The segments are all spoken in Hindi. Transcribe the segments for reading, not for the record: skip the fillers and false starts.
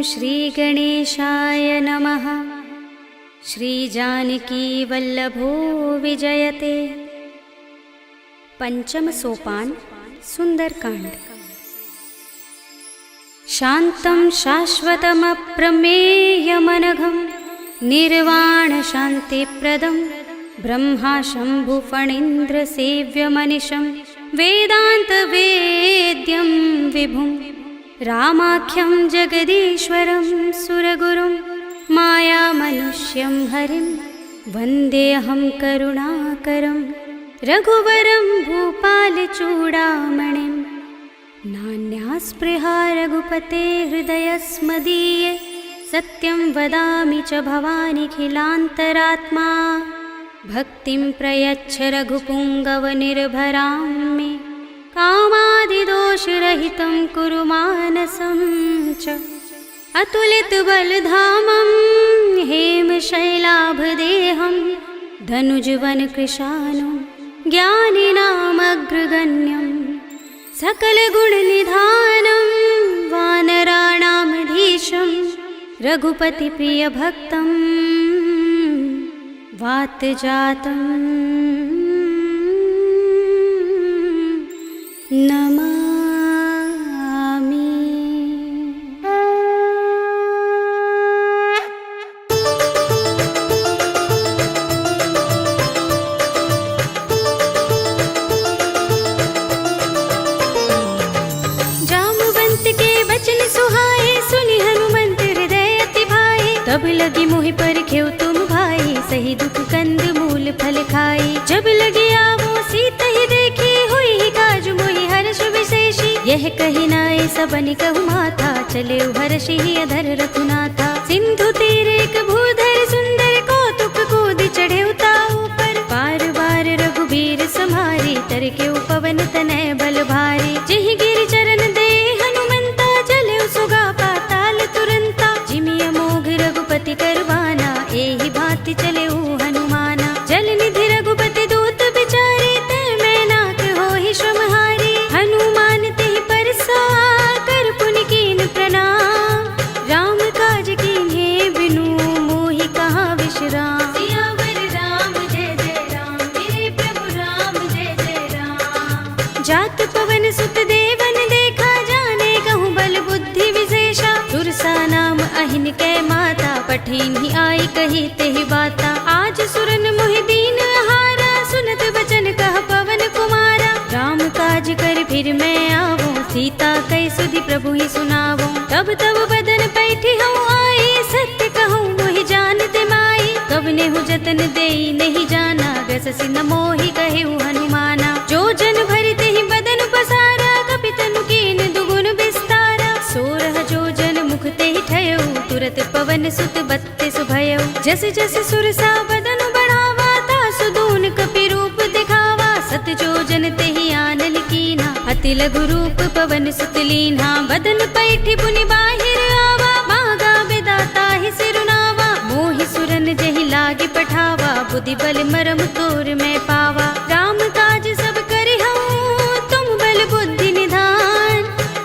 श्रीगणेशाय नमः। श्रीजानकीवल्लभो विजयते। पंचम सोपान सुंदरकांड। शान्तं शाश्वतमप्रमेयमनघं निर्वाणशान्तिप्रदं ब्रह्मा शम्भुफणीन्द्रसेव्यमनिशं वेदान्तवेद्यं विभुं रामाख्यं जगदीश्वरं सुरगुरुं मायामनुष्यं हरिं वन्देऽहं करुणाकरं रघुवरं भूपालचूडामणिं। नान्यास्पृहा रघुपते हृदयस्मदीये सत्यं वदामि च भवानिखिलान्तरात्मा। भक्तिं प्रयच्छ रघुपुङ्गवनिर्भरां मे कामादिदोषरहितं कुरु मानसं च। अतुलितबलधामं हेमशैलाभदेहं धनुजवनकृशानुं ज्ञानिनामग्रगण्यं सकलगुणनिधानं वानराणामधीशं रघुपतिप्रियभक्तं वातजातं नमामि। तब लगी मोहि परखेउ तुम भाई, सही दुख कंद मूल फल खाई। जब लगी आवो सीत ही देखी, हुई ही काज मोहि हर्ष विशेषी। यह कही नाय सबनि कहु माथा, चले हर्षि ही अधर रघुनाथा। सिंधु तीर एक भूधर सुंदर, कौतुक कूदि चढ़े ताऊ पर। बार बार रघुबीर सम्हारी, तरके पवन तनय बल भारी। जिहि गिरि चरण दे हनुमंता, चले सुगा पाताल तुरंता। जिमि अमोघ रघुपति करवाना, एहि भांति चले हनुमाना। जल निधि रघुपति दूत बिचारे, तै मैं नाक होहि श्रमहारी। हनुमान तेहि परसा, कर पुनि कीन प्रणाम। राम काज कीन्हे बिनु, मोहि कहाँ विश्राम। सियावर राम जय जय राम, मेरे प्रभु राम जय जय राम। जात पवन सुत देवन देखा, जाने कहूँ बल बुद्धि विशेषा। सुरसा नाम अहिन कै माता, पठिन ही आई कही तेहि बाता। आज सुरन मोहि दीन हारा, सुनत बचन कह पवन कुमारा। राम काज कर फिर मैं आवो, सीता कै सुधि प्रभु ही सुनावो। तब तब बदन पैठी हूँ आई, सत्य कहूँ मोहि जानते माई। कवने हूँ जतन देई नहीं जाना, ग्रससि न मोहि कहेउ हनुमाना। जो जन भरि तेहि बदन पसारा, कपितनु कीन दुगुन विस्तारा। सोरह जो जन मुख तेहि ठयउ, तुरत पवन सुत बत्तिस भयउ। जस जस सुरसा बदन बढ़ावा, तासु दून कपि रूप दिखावा। सत जो जन तेहि आनल कीन्हा, अति लघु रूप पवन सुत लीन्हा। बदन पैठी पुनि बाहिर आवा, मागा बिदाता ही सिरुनावा। मोहि सुरन जहि लागे पठावा, बुद्धि बल मरम तोर मैं पावा। राम काज सब करिहउँ, तुम बल बुद्धि निधान।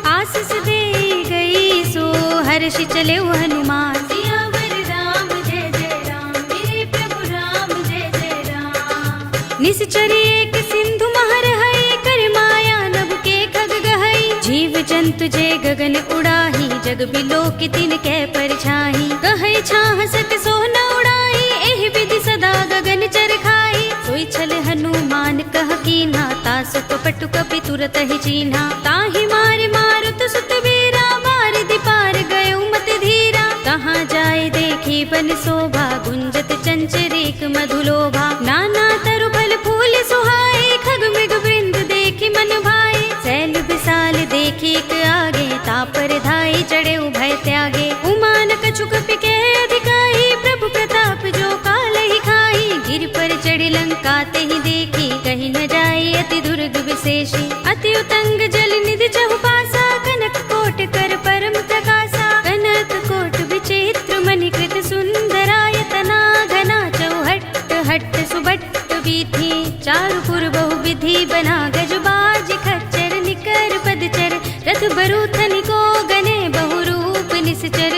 आशीष दे गई सो हर्षि चले हनुमान। सियावर राम जय जय राम, मेरे प्रभु राम जय जय राम। निश्चरी एक सिंधु महर हई, कर माया नभ के खग गहई। जीव जंतु जे गगन उड़ाही, जग बिलो की तिन कै परछाई। कहै छाह सक सो न उड़ाई, एहि विधि सदा गगन चर खाई। सोई छल हनुमान कह कीन्हा, तासु कपटु कपि तुरत ही चीन्हा। ताहि मारे मारुत सुत वीरा, बारिधि पार गयो मत धीरा। कहाँ जाए देखी बन शोभा, गुंजत चंचरीक मधुलोभा। नाना तरु फल फूल सुहाए, खग मृग वृंद देखी मन भाए। सैल विशाल देखी एक आगे, तापर धाई चढ़े भय त्यागे। उमान कछु कपि के अधिकाई, प्रभु प्रताप जो काल ही खाई। गिर पर चढ़ी लंका तेहि देखी, कहीं न जाए अति दुर्ग विशेषी। अति उतंग जल निधि चहुपासा, कनक कोट कर परम प्रकाशा। कनक कोट विचित्र मणिकृत सुंदरायतना, घना चौहट्ट हट्ट सुबट्ट वीथि। चारुपुर बहुविधि बना, गजबाज खच्चर निकर पदचर। रथ बरूथनि को गने, बहुरूप निश्चर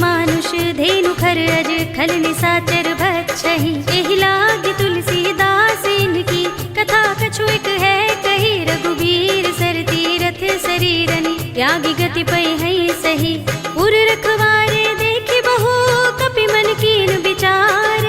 मानुष धेनु खर अज खल निसाचर भक्षहि। एहि लागी तुलसीदास इनकी कथा कछु एक है कही। रघुबीर सर तीरथ शरीरनि त्यागी गति पै है सही। उर रखवारे देखि बहु कपि मन कीन विचार।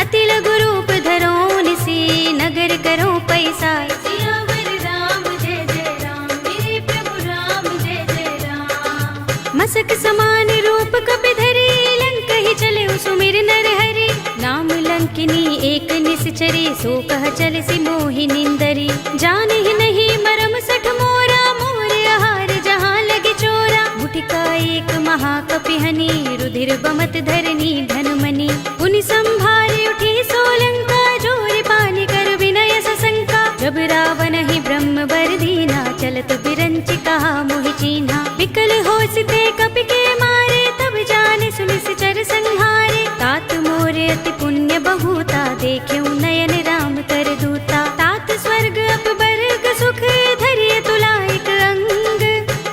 अति लघु रूप धरो निसी नगर करो पैसार। सियावर राम जय जय राम मेरे प्रभु राम जय जय राम। मसक समान रूप कपि धरी लंकहि चले सुमिर नर हरि। नाम लंकिनी एक निश्चरी सो कह चल सी मोहि निंदरी। जानहि नहीं मरम सठ मोरा मोर आहार जहाँ लगे चोरा। मुठिका एक महाकपिहनि रुधिर बमत धरनी धन मनि। उनि संभारे उठी सोलंका जोर पानी कर विनय सशंका। जब रावण ही ब्रह्म बर दीना चलत बिरंच कहा मोहि चीन्हा। विकल होसिते कपि के मारे तब जाने सुनिश्चर संहारे। तात मोरे अति पुण्य बहुता देख्यऊ नयन राम कर दूता। तात स्वर्ग अपवर्ग सुख धरिय तुला एक अंग।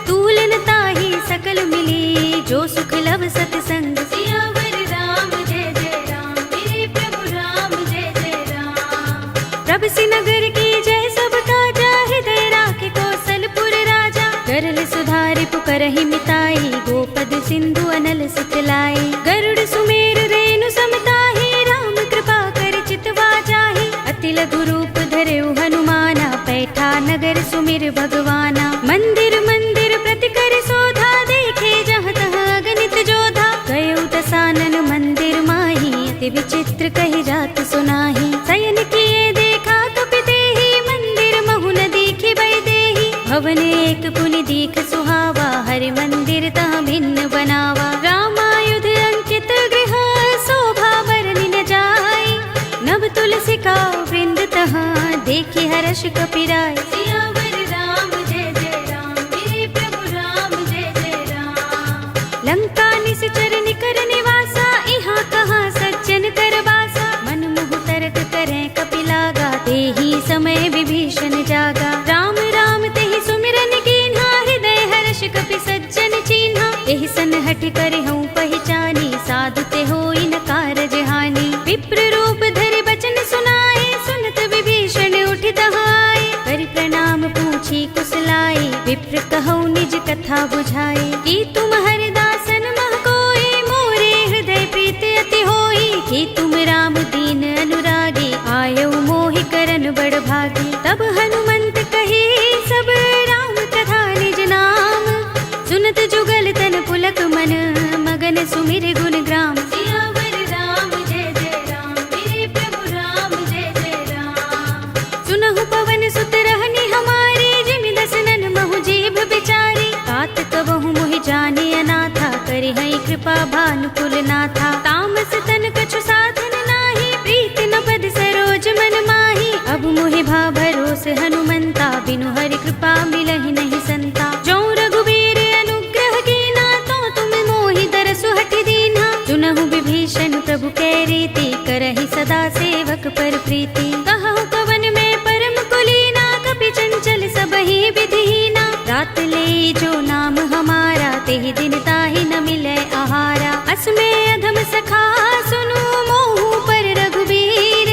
तूलन ताहि सकल मिली जो सुख लव सतसंग। सियावर राम जय जय राम मेरे प्रभु राम जय जय राम। प्रभ सि नगर की जय सब काजा हृदय राखे कौशलपुर राजा। गरल सुधारि पुकरहि मिताई गोपद सिंधु अनल सुखलाई। गरुड़ सुमेर रेणु समताहि राम कृपा कर चितवा जाहि। अति लघु रूप धरेउ हनुमाना पैठा नगर सुमिर भगवाना। मंदिर मंदिर प्रति कर शोधा देखे जहाँ तहाँ अगणित जोधा। गयउ दसानन मंदिर माही अति विचित्र कही जात सुनाही। शयन किए देखा कपि देहि मंदिर महु न दीखि बै देहि। भवन एक पुनि दीख सुहावा हरि मंदिर तहाँ भिन्न बनावा। रामायुध अंकित गृह शोभा बरनि न जाय। नव तुलसी का वृंद तहाँ देखि हर्ष कपिराय। सियावर राम जय जय राम मेरे प्रभु राम जय जय राम। लंका निश्चर निकर निवासा इहाँ कहाँ सज्जन कर बासा। मन मुहु तर्क करें कपि लागा तेहि समय विभीषण जागा। राम राम तेहि सुमिरन कीन्हा हृदय हर्ष कपि सज्जन चीन्हा। एहि सन हठि कर हूँ पहचानी साधु ते होई न कारज हानि। विप्र रूप धरि बचन सुनाए सुनत विभीषण उठि तहाय। करि प्रणाम पूछी कुशलाई विप्र कहौ निज कथा बुझाई। कि तुम हरिदासन मह कोई मोरे हृदय प्रीति अति होई। कि तुम राम दीन अनुरागी आयौ मोहि करन बड़ भागी। तब हनुमंत कही सब राम कथा निज नाम। सुनत जुगल तन पुलक मन मगन सुमिर गुण ग्राम। सियावर राम जय जय राम मेरे प्रभु राम जय जय राम। सुनहु पवन सुत रहनी हमारी जिमि दसनन महु जीभ बिचारी। तात कबहु मोहि जाने अनाथा करि हई कृपा भानुकुल नाथा। तामस तन कछु साधन नाही प्रीति न पद सरोज मन माही। अब मोहि भा भरोस हनुमंता बिनु हरि कृपा मिलहि नहीं संता। जो रघुबीर अनुग्रह कीना तो तुम मोहि दरसु हठि दीन्हा। सुनहु विभीषण प्रभु कै रीति करहि सदा सेवक पर प्रीति। कहु कवन में परम कुलीना कपि चंचल सबहि विधिहीना। रात ले जो नाम हमारा तेहि दिन ताहि न मिलै आहारा। अस्मे अधम सखा सुनु मोहु पर रघुबीर।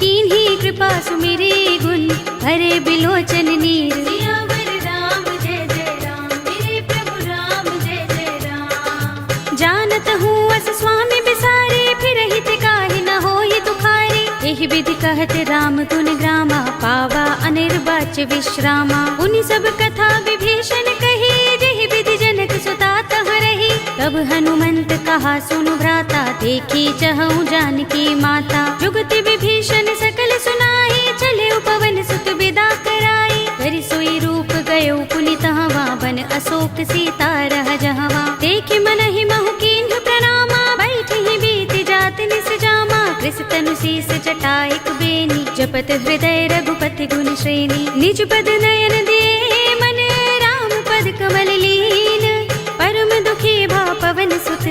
कीन्ही कृपा सुमिरी गुण भरे बिलोचन नीर। सियावर राम जय जय राम मेरे प्रभु राम जय जय राम। जानत हूँ अस स्वामी बिसारे फिर हित काहि न होई दुखारी। एहि विधि कहत राम गुण ग्रामा पावा अनिर्वाच्य विश्रामा। उनि सब कथा विभीषण कही जेहि विधि जनक सुता तहाँ रही। तब हनुमंत कहा सुनु भ्राता देखी चहु जानकी माता। जुगति विभीषण सकल सुनाई चले पवन सुत विदा कराई। करि सोई रूप गयो पुनि तहवा बन अशोक सीता रह जहवा। देखि मनहि महु कीन्ह प्रणामा बैठि बीत जात निस जामा। कृष तनु शीस जटाइक बेनी जपत हृदय रघुपति गुण श्रेणी। निज पद नयन दिए मन राम पद कमल लीन। परम दुखी भा पवन सुत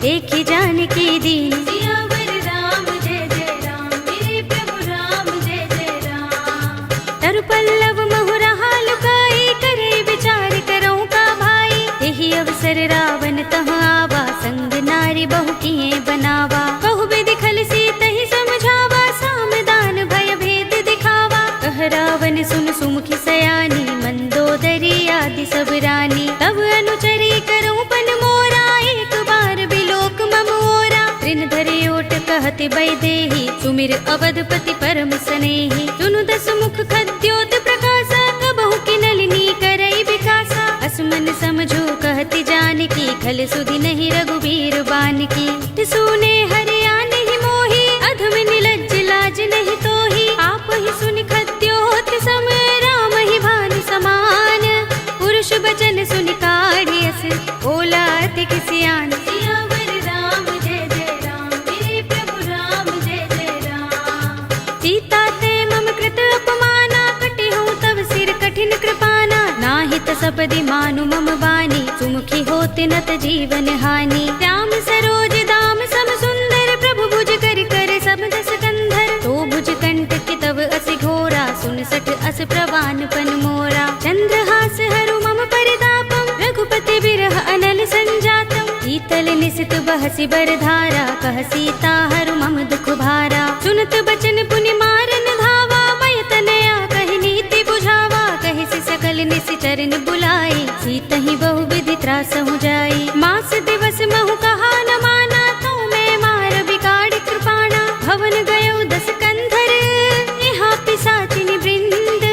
देखि जानकी दीन। सियावर राम जय जय राम मेरे प्रभु राम जय जय राम। तरु पल्लव महु रहा लुकाई करे विचार करऊं का भाई। यही अवसर रावण तहाँ आवा संग नाय नारी बहु किए बनावा। बहु विधि खल सीत ही समझावा, सामदान भय भेद दिखावा। कह रावण सुन सुमुखी सयानी, मंदोदरी आदि सब रानी। तब अनुचरी करूं पन मोरा, एक बार बिलोक मम ओरा। ऋण धरे ओट कहते वैदेही, सुमिर अवधपति परम स्नेही। सुनु दस मुख खद्योत प्रकाशा, कबहु की नलिनी करई विकासा। असमन समझो कहते जानकी, खल सुधि नहीं रघुबीर बानकी। सुने हरिया नहीं मोही, अधम निलज्ज लाज नहीं तोही। आप ही सुनि खद्योत सम, राम ही भानु समान। पुरुष बचन सुनि काढ़ियस, बोला अतिक सियान। सियावर राम जय जय राम, मेरे प्रभु राम जय जय राम। सीता ते मम कृत अपमाना, कटे हूँ तब सिर कठिन कृपाना। नाहित सपदि मानु मम बानी, सुमुखी होते नत जीवन हानि। राम सरोज दाम सम सुंदर, प्रभु भुज कर कर सब दस कंधर। तो भुज कंठ के तब असि घोरा, सुन सठ अस प्रवान पन मोरा। चंद्रहास हरु मम परितापम, रघुपति बिरह अनल संजातम। शीतल निसित बहसि बरधारा, कह सीता हरु मम दुख भारा। सुनत बचन पुनि मारन धावा, मय तनया कहि नीति बुझावा। कहि से सकल निसि चरण बुलाई, सीतहि बहु विधि त्रासहु जाई। मास दिवस महु कहा न माना, तो मैं मार बिगाड़ कृपाणा। भवन गयो दस कंधर, यहाँ पिशाचिनी वृंद।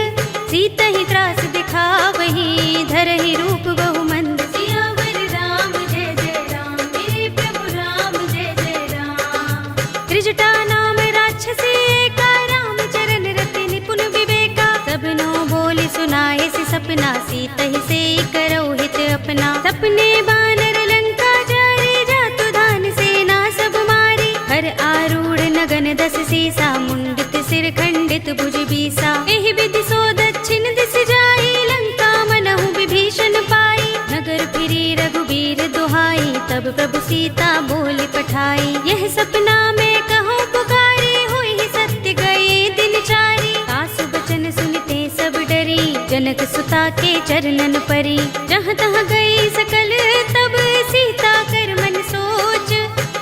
सीतहि त्रास दिखावही, धरहि रूप बहु मंद। सियावर राम जय जय राम, मेरे प्रभु राम जय जय राम। त्रिजटा नाम राक्षसी एका, राम चरण रति निपुण विवेका। सबनो बोली सुनाए सि सपना, सीतहि से करो हित अपना। सपने बानर लंका जारे, जातु धान सेना सब मारी। हर आरूढ़ नगन दस सीसा, मुंडित सिर खंडित भुज बीसा। एहि विधि सो दक्षिण दिस जाई, लंका मनहु विभीषण पाई। नगर फिरी रघुबीर दुहाई, तब प्रभु सीता बोली पठाई। यह सपना में कहूँ पुकारी, हुई सत्य गए दिन चारी। सासु बचन सुनते सब डरी, जनक सुता के चरणन परी। जहाँ तहाँ गई सकल तब, सीता कर मन सोच।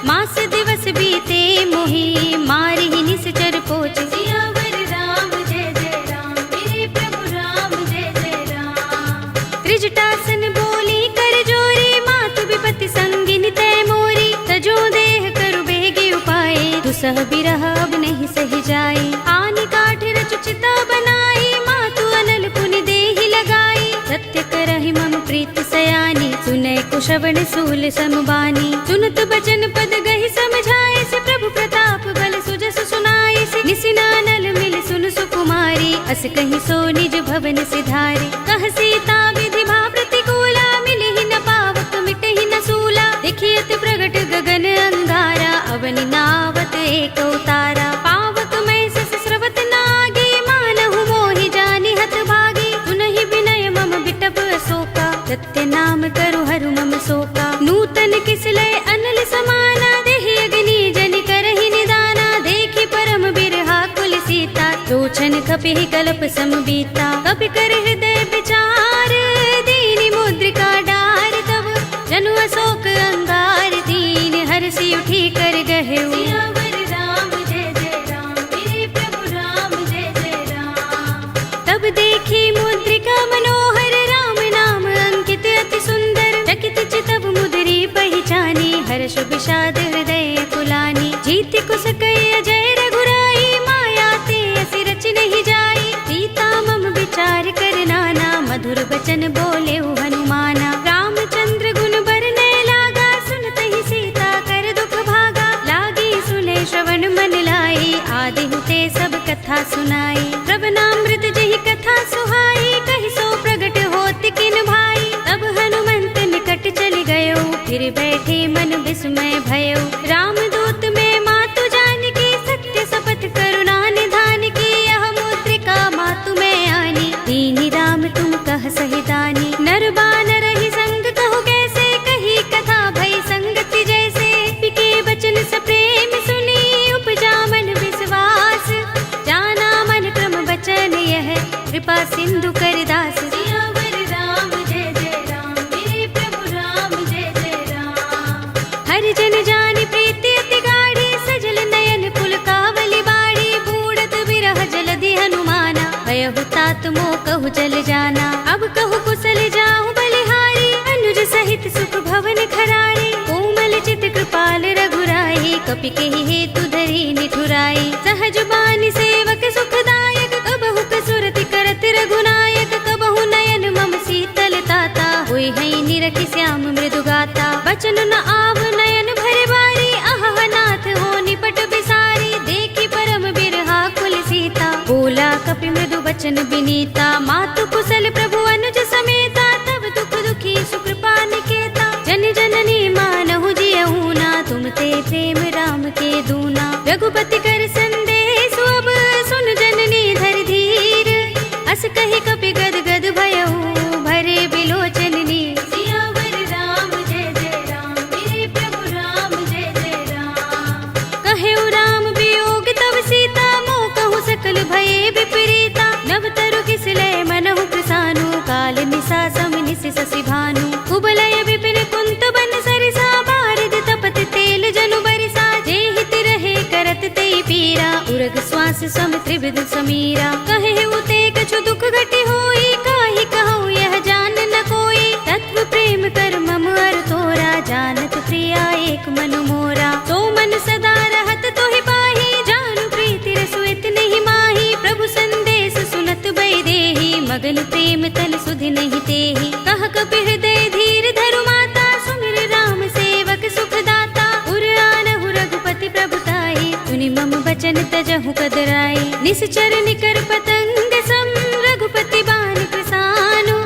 मास दिवस बीते मोही, मारी ही निश्चर पोच। सियावर राम जय जय राम, मेरे प्रभु राम जय जय राम। त्रिजटासन बोली कर जोरी, मातु विपति संगिन तय मोरी। तजो देह करु बेगे उपाय, दुसह बिरह अब नहीं सही जाए। आनि काठ रचु चिता बनाई, मातु अनल पुनि देहि लगाई। सत्य करहि मम प्रीत सयानी, सुनय कुशवण सूल समबानी। सुनत बचन पद गहि समझाए, से प्रभु प्रताप बल सुजस सुनाए। से निसिनानल मिल सुन सुकुमारी, अस कहि सो निज भवन सिधारे। कह सीता विधि भा प्रतिकूला, मिलि ही न पावक मिटहि न सूला। देखियत प्रगट गगन अंगारा, अवनि नावत एक उतारा। पावक मैं सस स्रवत नागी, मानहु मोहि जानि हत भागी। सुनहि विनय मम बिटप अशोका, सत्य नाम करु हरु मम शोका। नूतन किसलय अनल समाना, देहि अग्नि जनि करहि निदाना। देखि परम बिरहा कुल सीता, लोचन कपिहि कल्प सम बीता। कपि कर हृदय विचार, दीनि मुद्रिका डार। तब जनु अशोक अंगार, दीन हरषि उठी कर गहेउ। सियावर राम जय जय राम, मेरे प्रभु राम जय जय राम। तब देखी मुद्रिका मनोहर, राम नाम अंकित अति सुंदर। चकित चितव मुदरी पहचानी, हर्ष विषाद हृदय कुलानी। जीति कुस कई अजय रघुराई, माया ते असि रच नहीं जाई। सीता मम विचार कर नाना, मधुर बचन बोले हनुमाना। रामचंद्र गुण बरनै लागा, सुनतहि सीता कर दुख भागा। लागी सुने श्रवण मन लाई, आदि हुते सब कथा सुनाई। श्रवणामृत जहि कथा सुहाई, कहि सो प्रगट होत किन भाई। तब हनुमंत निकट चल गयो, फिर बैठे मन विस्मय भयो। रामदूत में मातु जानकी, सत्य शपथ करुणा निधान की। यह मुद्रिका मातु में आनी, दीनि राम तुम कह सही दानी। नर बानर ही संग कहु कैसे, कही कथा भई संगति जैसे। पिके बचन सप्रेम सुनी, उपजा मन विश्वास। जाना मन क्रम बचन यह, कृपा सिंधु कर दास। सियावर राम जय जय राम, मेरे प्रभु राम जय जय राम। तात मो कहु चल जाना। अब कहु कुशल जाऊं बलिहारी, अनुज सहित सुख भवन खराई। कोमल चित कृपाल रघुराई, कपि केहि हेतु धरि निठुराई। सहज बानी सेवक सुखदायक, कबहु कसुरति करत रघुनायक। कबहु नयन मम शीतल ताता, होय हई निरखि श्याम मृदु गाता। बचन न आव नयन भरे बारी, अहह नाथ हो निपट बिसारी। देखी परम बिरहा कुल सीता, बोला कपि मृदु बचन बिनीता। मातु कुशल प्रभु अनुज समेता, तब दुख दुखी सुकृपा निकेता। जन जननी मानहु जियहु ना, तुम ते प्रेम राम के दूना। रघुपति कर संदेश अब सुन जननी धर धीर। अस कहि कपि गद गद भयहु, भरे बिलोचन नीर। सियावर राम जय जय राम, मेरे प्रभु राम जय जय राम। कहेउ राम वियोग तब सीता, मोह कहु सकल भये विपरीता। नव तरु किसलय मनहु कृसानु, काल निसा सम निसि शशि भानु। कुबलय विपिन कुंत बन सरिसा, बारिद तपत तेल जनु बरिसा। जे हित रहे करत तेई पीरा, उरग श्वास सम त्रिविध समीरा। कहेउ ते कछु दुख घटी होई, काहि कहूँ यह जान न कोई। तत्व प्रेम कर मम अर तोरा, जानत प्रिया एक मनु मोरा। तो मन सदा रहत तोहि पाही, जानु प्रीति रसुइत नहीं माही। प्रभु संदेश सुनत बै देहि, मगन प्रेम तन सुधि नहीं तेहि। कह कपि हृदय धीर धरु माता, सुमिर राम सेवक सुख दाता। उर आनहु रघुपति प्रभुताई, सुनि मम बचन तजहु कदराई। निश्चर निकर पतंग सम, रघुपति बान प्रसानु।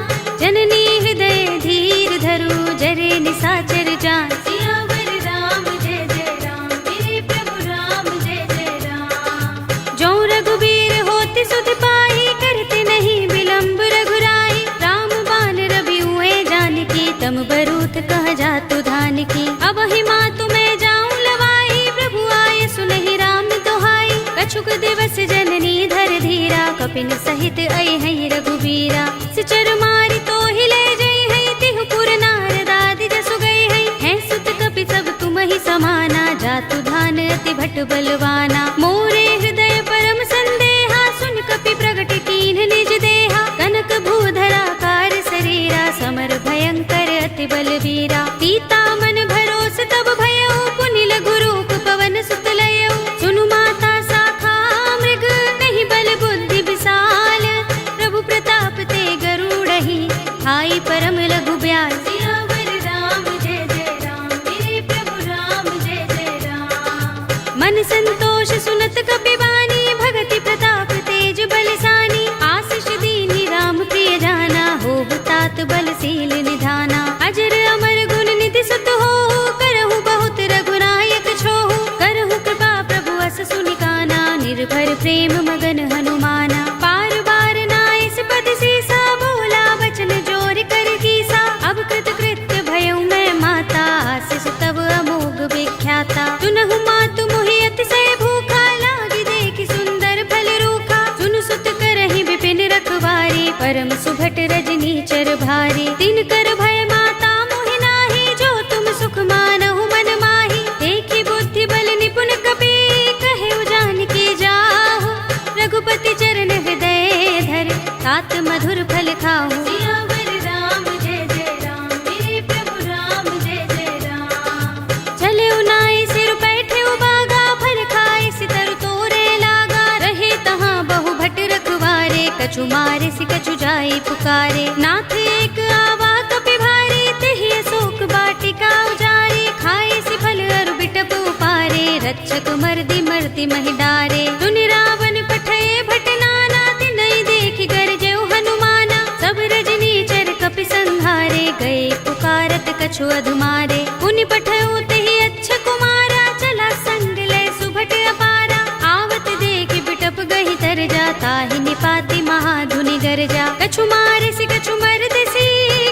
जननी हृदय धीर धरु, जरे निसाचर जान। सियावर राम जय जय राम, मेरे प्रभु राम जय जय राम। जो रघुबीर होति सुध पाई, करते नहीं विलंब रघुराई। राम बान रवि हुए जानकी, तम बरूथ कह जातु धान की। अब ही मातु मैं जाऊं लवाई, प्रभु आए सुनहि राम दोहाई। कछुक दिवस जननी धर धीरा, कपिन सहित अइ हई रघुबीरा। सिचर मारि तो हिले जई हई, तिहु पुर नारद आदि जसु गई हई। हैं सुत कपि सब तुम ही समाना, जातु धान अति भट बलवाना। मोरे हृदय परम संदेहा, सुन कपि प्रगट कीन्ह निज देहा। कनक भूधरा कार शरीरा, समर भयंकर अति बलवीरा। सीता मन भरोस तब भयउ, पुनि लघु रूप पवन सुत लयउ। सुनु माता शाखा मृग, नहीं बल बुद्धि विशाल। प्रभु प्रताप ते गरुड़हि, हाई परम लघु ब्याल। सियावर राम जय जय राम, मेरे प्रभु राम जय जय राम। मन संतोष सुनत कपि बानी, भगति प्रताप तेज बलसानी। आशीष दीनी राम प्रिय जाना, होहु तात बलशील निधाना। अजर अमर गुण निधि सुत होहु, करहु बहुत रघुनायक छोहु। करहु कृपा प्रभु अस सुनि काना, निर्भर प्रेम मगन हनुमाना। पार बार नाइस पद सीसा, बोला वचन जोर कर कीसा। अब कृत कृत्य भयउ मैं माता, आशीष तब अमोघ विख्याता। सुनहु मातु मोहि अतिशय भूखा, लागी देखि सुंदर फल रूखा। सुन सुत करहि विपिन रखवारी, परम सुभट रजनी चर भारी। तिन कर भय माता मोहि नाही, जो तुम सुख मानहु मन माही। देखि बुद्धि बल निपुण कपि, कहेउ जानकी जाहु। रघुपति चरण हृदय धर, तात मधुर फल खाहु। सियावर राम जय जय राम, मेरे प्रभु राम जय जय राम। चले उनाई सिर बैठे उबागा, फल खाए सितर तोरे लागा। रहे तहाँ बहु भट रखवारे, कछु मारे सि कछु जाई पुकारे। नाथ एक आवा कपि भारी, तेहि अशोक बाटिका उजारी। खाए सि फल अरु बिटप उपारे, रक्षक मर्दि मर्दि महि डारे। सुनि रावण पठये भट नाना, तिनहि देखि गरजेउ हनुमाना। सब रजनी चर कपि संहारे, गए पुकारत कछु अधुमारे। पुनि पठयउ तेहि अच्छ कुमारा, चला संग लय सुभट अपारा। आवत देखि बिटप गहि तर जा, ताहि निपाति महाधुनि गरजा। कछु मारे सि कछु मर्द सी,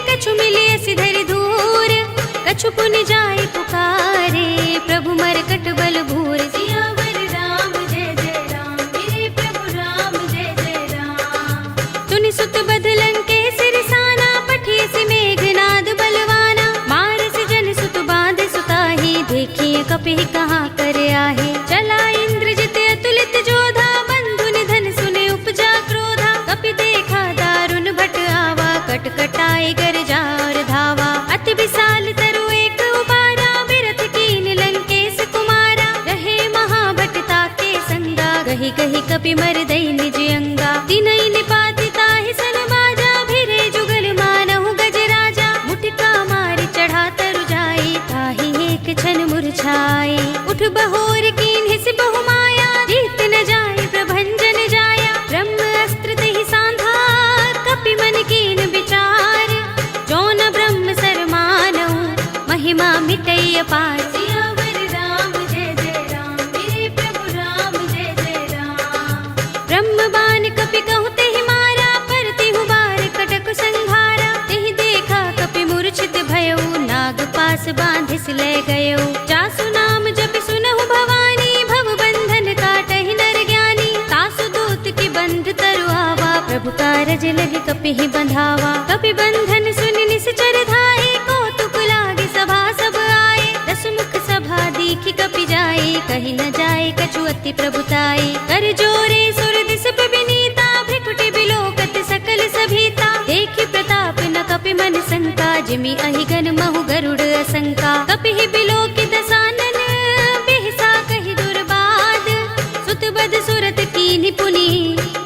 कछु मिलिय सि धरि धूर। कछु पुनि जाई पुकारे, प्रभु मरकट बल भूर। सियावर राम जय जय राम, मेरे प्रभु राम जय जय राम। सुनि सुत बध लंकेश रिसाना, पठिय सि मेघनाद बलवाना। मारस जन सुत बांध सुताही, देखिए कपि कहाँ कर आहे। चला इंद्रजित अतुलित जोधा, बंधु निधन सुने उपजा क्रोधा। कपि देखा कटाए गरजा और धावा। अति विशाल तरु एक उबारा, बिरथ कीन लंकेश कुमारा। रहे महाभटता के संगा, गही गही कपि मर दई निज अंगा। तिनहि निपाति ताहि सन बाजा, भिरे जुगल मानहु गज राजा। मुटिका मारि चढ़ा तरु जाई, ताहि एक क्षण मुरझाई। उठ बहोर कीन हिस बहु माया, जीत न जाय प्रभंजन जाया। ब्रह्म अस्त्र तहि सांधा, कपि मन कीन विचार। जो न ब्रह्म सर मानहु, महिमा मिटई अपार। सियावर राम जय जय राम, मेरे प्रभु राम जय जय राम। ब्रह्म बाण कपि कहु तेहि मारा, पर तिहु बार कटक संघारा। तेहि देखा कपि मूर्छित भयउ, नाग पास बांधिस ले गयउ। जासु नाम जपि सुनहु भवानी, भव बंधन काटहि नर ज्ञानी। तासु दूत की बंध तरु आवा, प्रभु कारज लगे कपि ही बंधावा। कपि बंधन सुनि निश्चर धाये, कौतुक लागे सभा सब आए। दस मुख सभा दीखि कपि जाए, कहि न जाए कछु अति प्रभुताई। कर जोरे सुर दिस विनीता, भ्रिकुटि बिलोकत सकल सभीता। देखि प्रताप न कपि मन शंका, जिमि अहिगन महु गरुड़ असंका। कपि ही बिलोकि दसानन, बिहसा कहि दुर्बाद। सुत बद सुरत कीन्हि पुनि,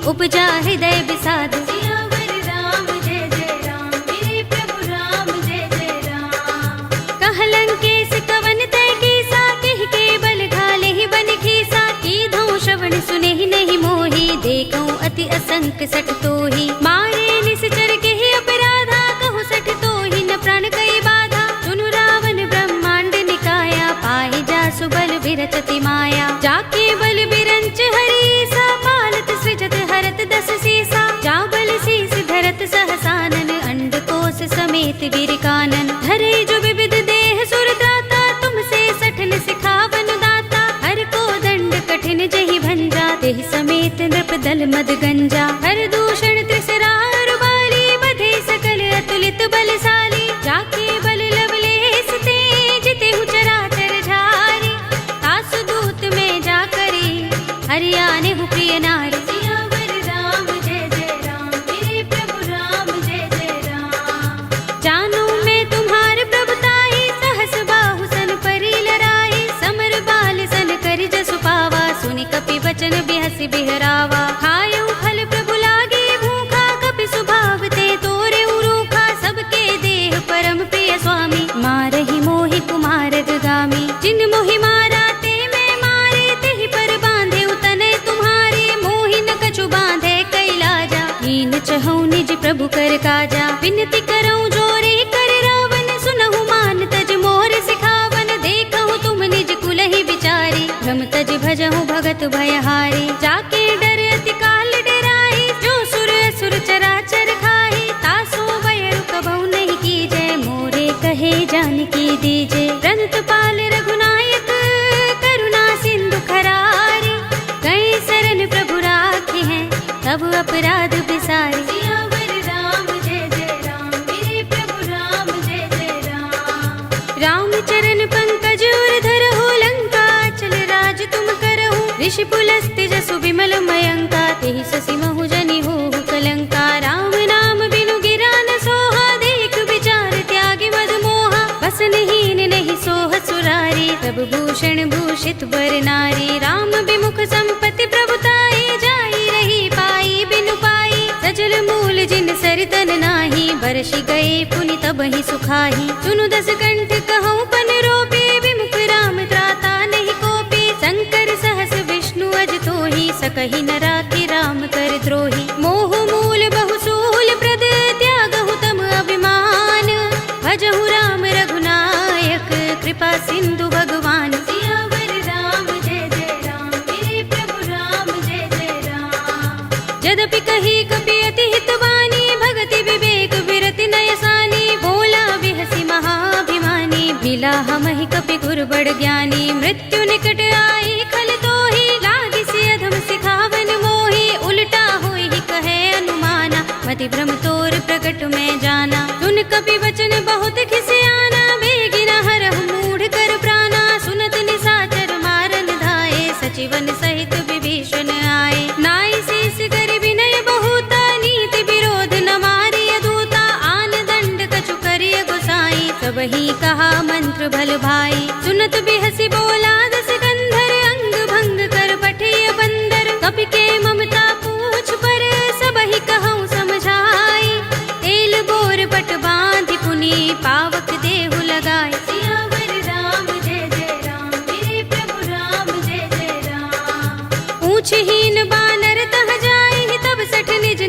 उपजा हृदय विषाद। सियावर राम जय जय राम, मेरे प्रभु राम जय जय राम। कह लंकेश कवन तय कीसा, किहि के बल घाले ही बन खीसा। कीधौ श्रवण सुनेहि नहीं मोहि, देखऊं अति असंक सठ तोहि। मारे निश्चर केहि अपराधा, कहु सठ तोहि न प्राण कई बाधा। सुनु रावण ब्रह्मांड निकाया, पाहि जासु बल बिरचति माया। जाके बल बिरंच हरीसा, पालत सृजत हरत दस सीसा। जा बल शीस धरत सहसानन, अंडकोश समेत वीर कानन। धरे जो विविध देह सुर त्राता, तुमसे सठन सिखावन दाता। हर को दंड कठिन जहि भंजा, तेहि समेत नृप दल मद गंजा। हर दूषण त्रिसरा रुबाली, बधे सकल अतुलित बलशाली। जाके बल लवलेस ते, जितेहु चराचर झारी। तासु दूत में जा करी, हरियाने हु प्रिय नारी। सियावर राम जय जय राम, मेरे प्रभु राम जय जय राम। जानो मैं तुम्हार प्रभुताई, सहस बाहु सन परी लराई। समर बाल सन करि जसु पावा, सुनि कपि बचन बिहसि बिहरावा। खायउ फल प्रभु लागे भूखा, कपि सुभाव ते तोरे रूखा। सबके देह परम प्रिय स्वामी, मारहि मोहि कुमार गामी। जिन मोहि मारा ते मैं मारे, तेहि पर बांधे तनय तुम्हारे। मोहि न कछु बांधे कैलाजा, हीन चहु निज प्रभु कर काजा। विनती करऊं जोरे कर रावण, सुनहु मान तज मोर सिखावन। देखहु तुम निज कुलहि विचारी, भ्रम तज भजहु भगत भयहारी। जाके डर अति काल डराई, जो सुर असुर चराचर खाई। तासो बयरु कबहु नहीं कीजै, मोरे कहे जानकी दीजे। रंत पाल रघुनायक, करुणा सिंधु खरारी। गए शरण प्रभु राखे हैं, तब अपराध बिसारी। सियावर राम जय जय राम, मेरे प्रभु राम जय जय राम। राम चरण पंकज उर धरहु, लंका चल राज तुम करहु। ऋषि पुलस्त्य जसु विमल मयंका, तेहि ससि महु जनि होहु कलंका। राम नाम बिनु गिरा न सोहा, देख विचार त्यागी मद मोहा। बसनहीन नहीं सोह सुरारी, प्रभु भूषण भूषित बर नारी। राम विमुख संपत्ति प्रभुताई, जाई रही पाई बिनु पाई। सजल मूल जिन सरितन नाही, बरषि गए पुनि तबहि सुखाही। सुनु दस कंठ कहूँ पन रोपी, विमुख राम त्राता नहीं कोपी। शंकर सहस विष्णु अज तोहि, सकहि न राखि राम कर द्रोही। मोह मूल बहु सूल प्रद, त्यागहु तम अभिमान। भजहु राम रघुनायक, कृपा सिंधु भगवान। सियावर राम जय जय राम, मेरे प्रभु राम जय जय राम। यद्यपि कही कपि अति हितवानी, भगति विवेक विरति नयसानी। बोला बिहसि महाभिमानी, मिला हमहि कपि गुर बड़ ज्ञानी। मृत्यु निकट आई खल तोहि, लागी सि अधम सिखावन मोहि। उल्टा होई कहे अनुमाना, मति भ्रम तोर प्रकट में जाना। सुन कपि वचन बहुत खिसियाना, बेगिन हरहु मूढ़ कर प्राणा। सुनत निशाचर मारन धाये, सचिवन सहित विभीषण आए। नाई शीस कर विनय बहुता, नीति विरोध न मारिय दूता। आन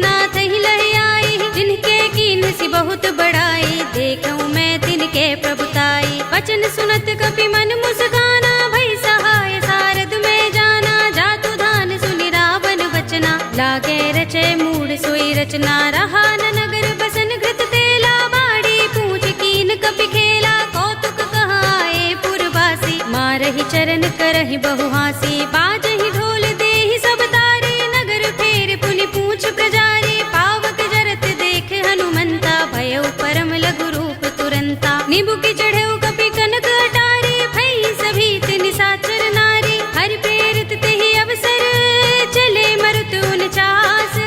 नाथ ही लहि आई, जिनके कीन सी बहुत बड़ाई, देखूं मैं तिनके प्रभुताई। वचन सुनत कपि मन मुस्काना, भई सहाय सारद में जाना, जातु धान सुनि रावण बचना, लागे रचे मूढ़ सोई रचना। रहा न नगर बसन घृत तेला, बाड़ी पूछ कीन कपि खेला, कौतुक कहाए पुरवासी, मारहि चरण करहि बहु हासी। बाजहि ढोल देहि सब तारे, नगर फेर पुनि पूछ प्रजारी, पावक जरत देख हनुमंता, भयउ परम लघु रूप तुरंता। नीबू की चढ़ेउ कपि कनक अटारी, भई सभीत निशाचर नारी, हरि प्रेरित तेहि अवसर, चले मरुत 49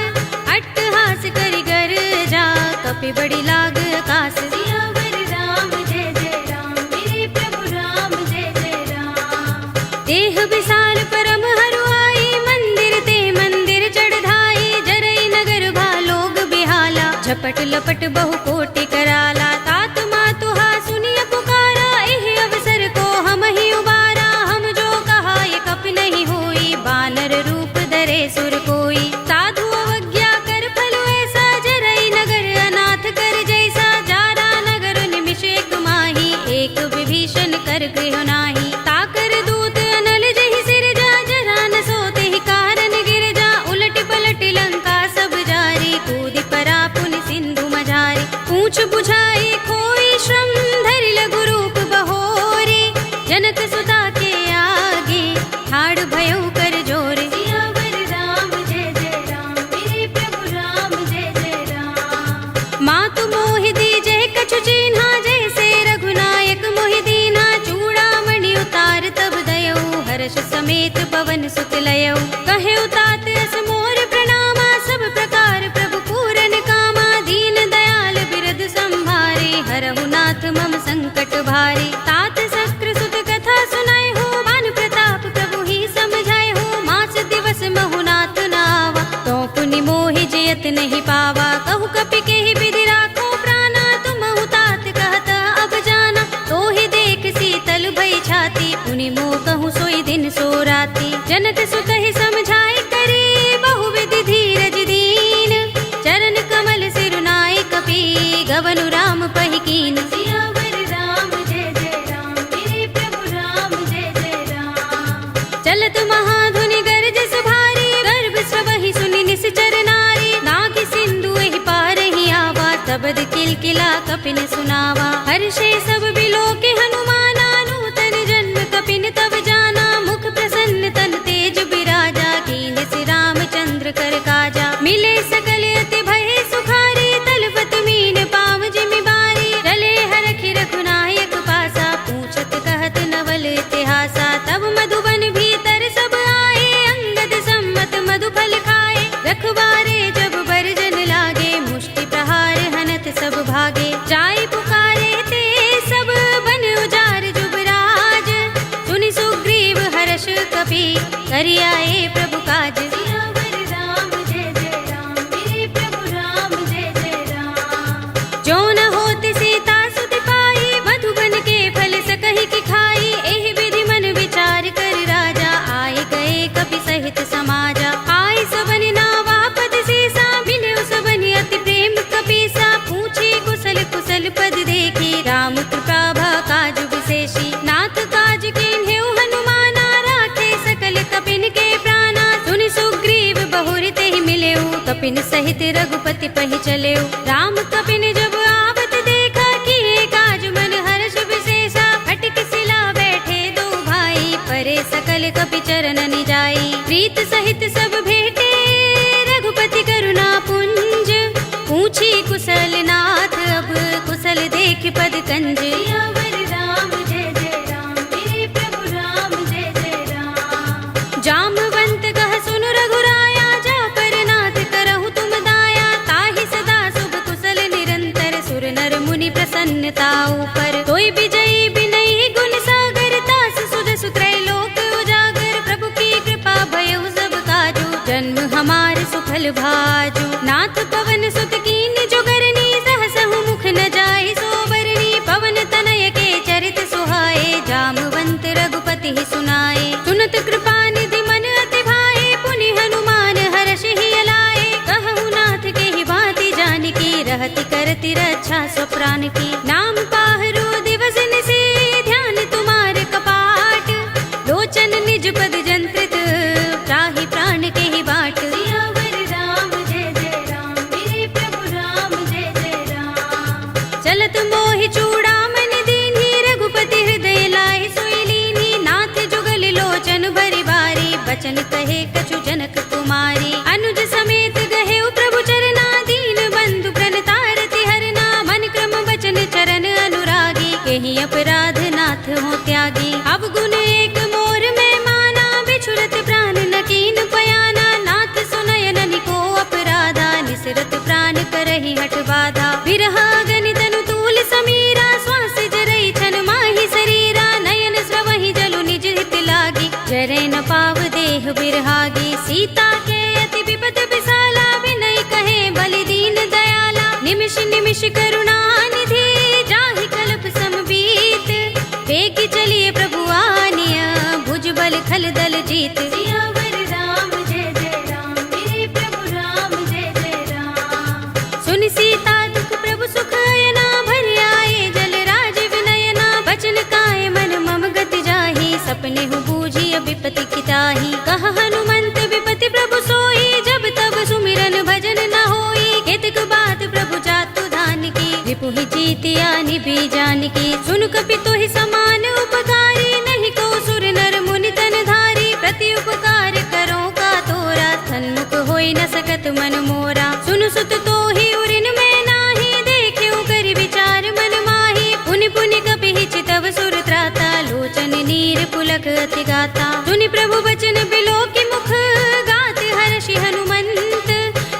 अट्टहास करि गर्जा, कपि बड़ी लाग आकाश। सियावर राम जय जय राम, मेरे प्रभु राम जय जय राम। देह विशाल परम हरुआई, मंदिर ते मंदिर चढ़ाई, जरई नगर भालोग बिहाला, झपट लपट बहु कोटि कराला। तात मातु हा सुनिय पुकारा, एहि अवसर को हम ही उबारा, हम जो कहा ये कपि नहीं होई, बानर रूप धरे सुर कोई। साधु अवज्ञा कर फल ऐसा, जरई नगर अनाथ कर जैसा, जारा नगर निमिष एक माही, एक विभीषण कर गृह नाही। ताकर दूत अनल जहि सिरजा, जरा न सोते ही कारण गिरजा, उलट पलट लंका सब जारी, कूदि परा पुनि सिंधु मझारी। पूछ बुझाई कोई श्रम, धरि लघु रूप बहोरी, जनक सुता के आगे ठाड़ भयउ कर जोरे। सियावर राम जय जय राम, मेरे प्रभु राम जय जय राम। मातु मोहि दीजे कछु चिन्हा, जैसे रघुनायक मोहि दीन्हा, चूड़ामणि उतार तब दयऊ, हर्ष समेत पवन सुत लयऊ। कहे तात अस मोर प्रणामा, सब प्रकार प्रभु पूरन कामा, दीन दयाल बिरद संभारे, हरहु नाथ मम संकट भारे। तात शस्त्र सुत कथा सुनाए हो, मान प्रताप प्रभु ही समझाए हो, मास दिवस महु नाथ नावा, तो पुनि मोहि जयत नहीं पावा। कहु कपि केहि विधि राखो प्राणा, तुमहु तात कहत अब जाना, तो ही देख शीतल भई छाती, पुनि मोह कहूँ सोई दिन सो राती। जनक सुत ही समझाए करी, बहु विधि धीरज दीन, चरण कमल सिरुनाए कपि, गवनु राम पहि कीन। सियावर राम जय जय राम, मेरे प्रभु राम जय जय राम। चलत महाधुनि गरज सुभारी, गर्भ सबहि सुनि निश्चर नारी, नागि सिंधु एहि पार ही आवा, तबद किलकिला कपिन सुनावा। हर्षे सब बिलोके हनुमाना, नूतन जन्म कपिन तब जाना, मुख प्रसन्न तन तेज बिराजा, कीन सि रामचंद्र कर काजा। मिले सकल अति भय सुखारी, तलपत मीन पाव जिमि बारी, रले हरखि रघुनायक पासा, पूछत कहत नवल इतिहासा। तब मधुबन भीतर सब आए, अंगद सम्मत मधु फल खाए, रखवारे जब बरजन लागे, मुष्टि प्रहार हनत सब भागे। जाय पुकारे ते सब बन उजार जुबराज, सुनि सुग्रीव हर्ष कपि, करि आए प्रभु काज। सियावर राम जय जय राम, मेरे प्रभु राम जय जय राम। जो न होति सीता सुत पाई, मधुबन के फल सकहि की खाई, एहि विधि मन विचार कर राजा, आए गए कपि सहित समाजा। आय सबनि नावा पद सीसा, मिले सबनि अति प्रेम कपीसा, पूछे कुशल कुशल पद देखी, राम कृपा भा काज विशेषी। नाथ काज कीन्हेउ हनुमाना, राखे सकल कपिन के प्राणा, सुनि सुग्रीव बहुर तेहि मिलेउ, कपिन सहित रघुपति पहि चलेउ। राम कपिन जब आवत देखा, किए काज मन हर्ष विशेषा, फटक सिला बैठे दो भाई, परे सकल कपि चरण निजाई। प्रीत सहित सब भेटे, रघुपति करुणा पुंज, पूछी कुशल नाथ अब, कुशल देख पद कंज। सियावर राम जय जय राम, मेरे प्रभु राम जय जय राम। जामवंत कह सुन रघुराया, जा पर नाथ करहु तुम दाया, ताहि सदा शुभ कुशल निरंतर, सुर नर मुनि प्रसन्नता ऊपर। तोय विजयी बिनहि गुण सागर, तास सुध सुत्रैलोक उजागर, प्रभु की कृपा भयउ सब काजू, जन्म हमार सुफल भाजू। नाथ पवन सुत कीन जुगरनी, सहसहु मुख न जाय सोबरनी, पवन तनय के चरित सुहाए, जामवंत रघुपति ही सुनाए। सुनत कृपा निधि मन अति भाए, पुनि हनुमान हर्ष ही अलाए, कहु नाथ प्रतिरक्षा स्वप्राण की। नाम पाहरो दिवस निशि ध्यान तुम्हारे कपाट, लोचन निज पद जंत्रित त्राहि प्राण के ही बाट। सियावर राम जय जय राम, मेरे प्रभु राम जय जय राम। चलत मोहि चूड़ामणि दीन्ही, रघुपति हृदय लाए सोई लीन्ही। नाथ जुगल लोचन भरि बारी, बचन कहे कछु जनक कुमारी। अनुज समेत गहे प्रभु चरना, दीन बंधु प्रणतारति हरना। मन क्रम बचन चरण अनुरागी, केहि अपराध नाथ हो त्यागी। अवगुण एक मोर में माना, बिछुरत प्राण न कीन पयाना। नाथ सुनयन निको अपराधा, निसरत प्राण करहि हठ बाधा। विरह गनि तनु तूल समीरा, श्वास जरई छन माहि शरीरा। नयन स्रवहि जलु निज हित लागी, जरै न पाव देह बिरहागी। सीता के अति विपद विसाला, विनय कहे बलि दीन दयाला। निमिष निमिष करुणा निधि, जाहि कल्प समबीत। वेगी चलिए प्रभु आनिया, भुज बल खल दल जीत। सियावर राम जय जय राम, मेरे प्रभु राम जय जय राम। सुनि सीता दुख प्रभु सुख अयना, भरि आए जल राज विनयना। बचन काए मन मम गति जाहि, सपने हु बूझी विपति किताही। कहा हनुमंत विपति प्रभु सोई, जब तब सुमिरन भजन न होई। केतक बात प्रभु जातु धान की, रिपुहि जीतिया निभि जानकी। सुन कपि तोहि समान उपकारी, नहीं को सुर नर मुनि तन धारी। प्रति उपकार करो का तोरा, सन्मुख होई न सकत मन मोरा। सुन सुत तोहि उरिन में नाही, देख्यो करि विचार मन माही। पुनि पुनि कपि चितव सुर त्राता, लोचन नीर पुलक अति गाता। सुनि प्रभु बचन बिलोकि मुख, गात हर्षि हनुमंत।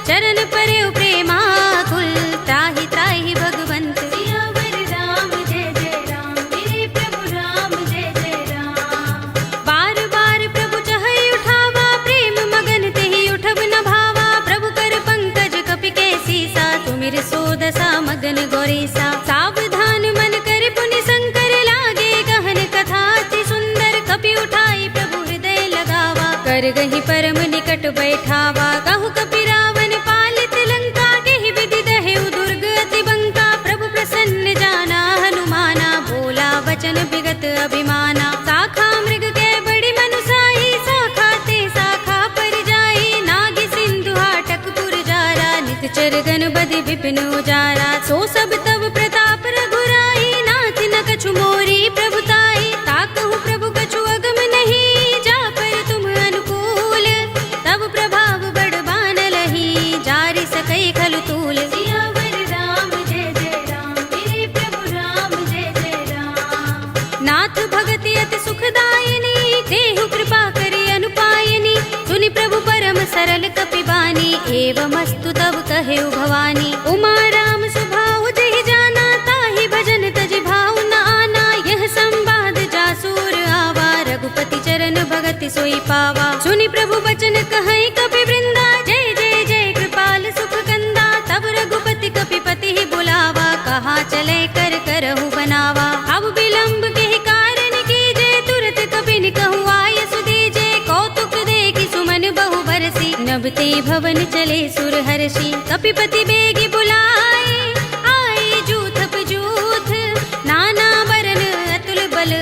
चरण परे प्रेमाकुल, त्राहि त्राहि भगवंत। सियावर राम जय जय राम, मेरे प्रभु राम जय जय राम। बार बार प्रभु चहई उठावा, प्रेम मगन तेहि उठब न भावा। प्रभु कर पंकज कपि के सीसा, तुमिर सोदसा मगन गौरीसा। सावधान मन कर पुनि शंकर, लागे गहन कथा अति सुंदर। कपि उठाई प्रभु हृदय लगावा, कर गहि परम निकट बैठावा। कहु कपि रावण पालित लंका, केहि विधि दहेउ दुर्ग अति बंका। प्रभु प्रसन्न जाना हनुमाना, बोला वचन विगत अभिमाना। शाखा मृग के बड़ी मनुसाही, शाखा ते शाखा पर जाई। नाग सिंधु हाटक पुर जारा, नित गन बदि विपिन उजारा। सो सब तब प्रताप रघुराई, नाथ न कछु मोरी प्रभुताई। ताकहु प्रभु कछु अगम नहीं, जा पर तुम अनुकूल। तब प्रभाव बड़ बानलहि, जारि सकई खलु तूल। सियावर राम जय जय राम, मेरे प्रभु राम जय जय राम। नाथ भगति अति सुखदायिनी, देहु कृपा करि अनुपायिनी। सुनि प्रभु परम सरल कपि बानी, एवमस्तु तब कहेउ भवानी। उमा राम सुभाउ जहि जाना, ताहि भजन तजि भाउ न आना। यह संवाद जासूर आवा, रघुपति चरण भगति सोई पावा। सुनि प्रभु बचन कहै कपि वृंदा, जय जय जय कृपाल सुख कंदा। तब रघुपति कपिपति ही बुलावा, कहा चले कर करहु बनावा। अब विलंब के कारण कीजे, तुरत कपिन कहु आय सुदीजे। कौतुक देखि सुमन बहु बरसी, नभते भवन चले सुर हर्षि। कपिपति बेगी बुलाए, आए जूथप जूथ। नाना बरन अतुल बल,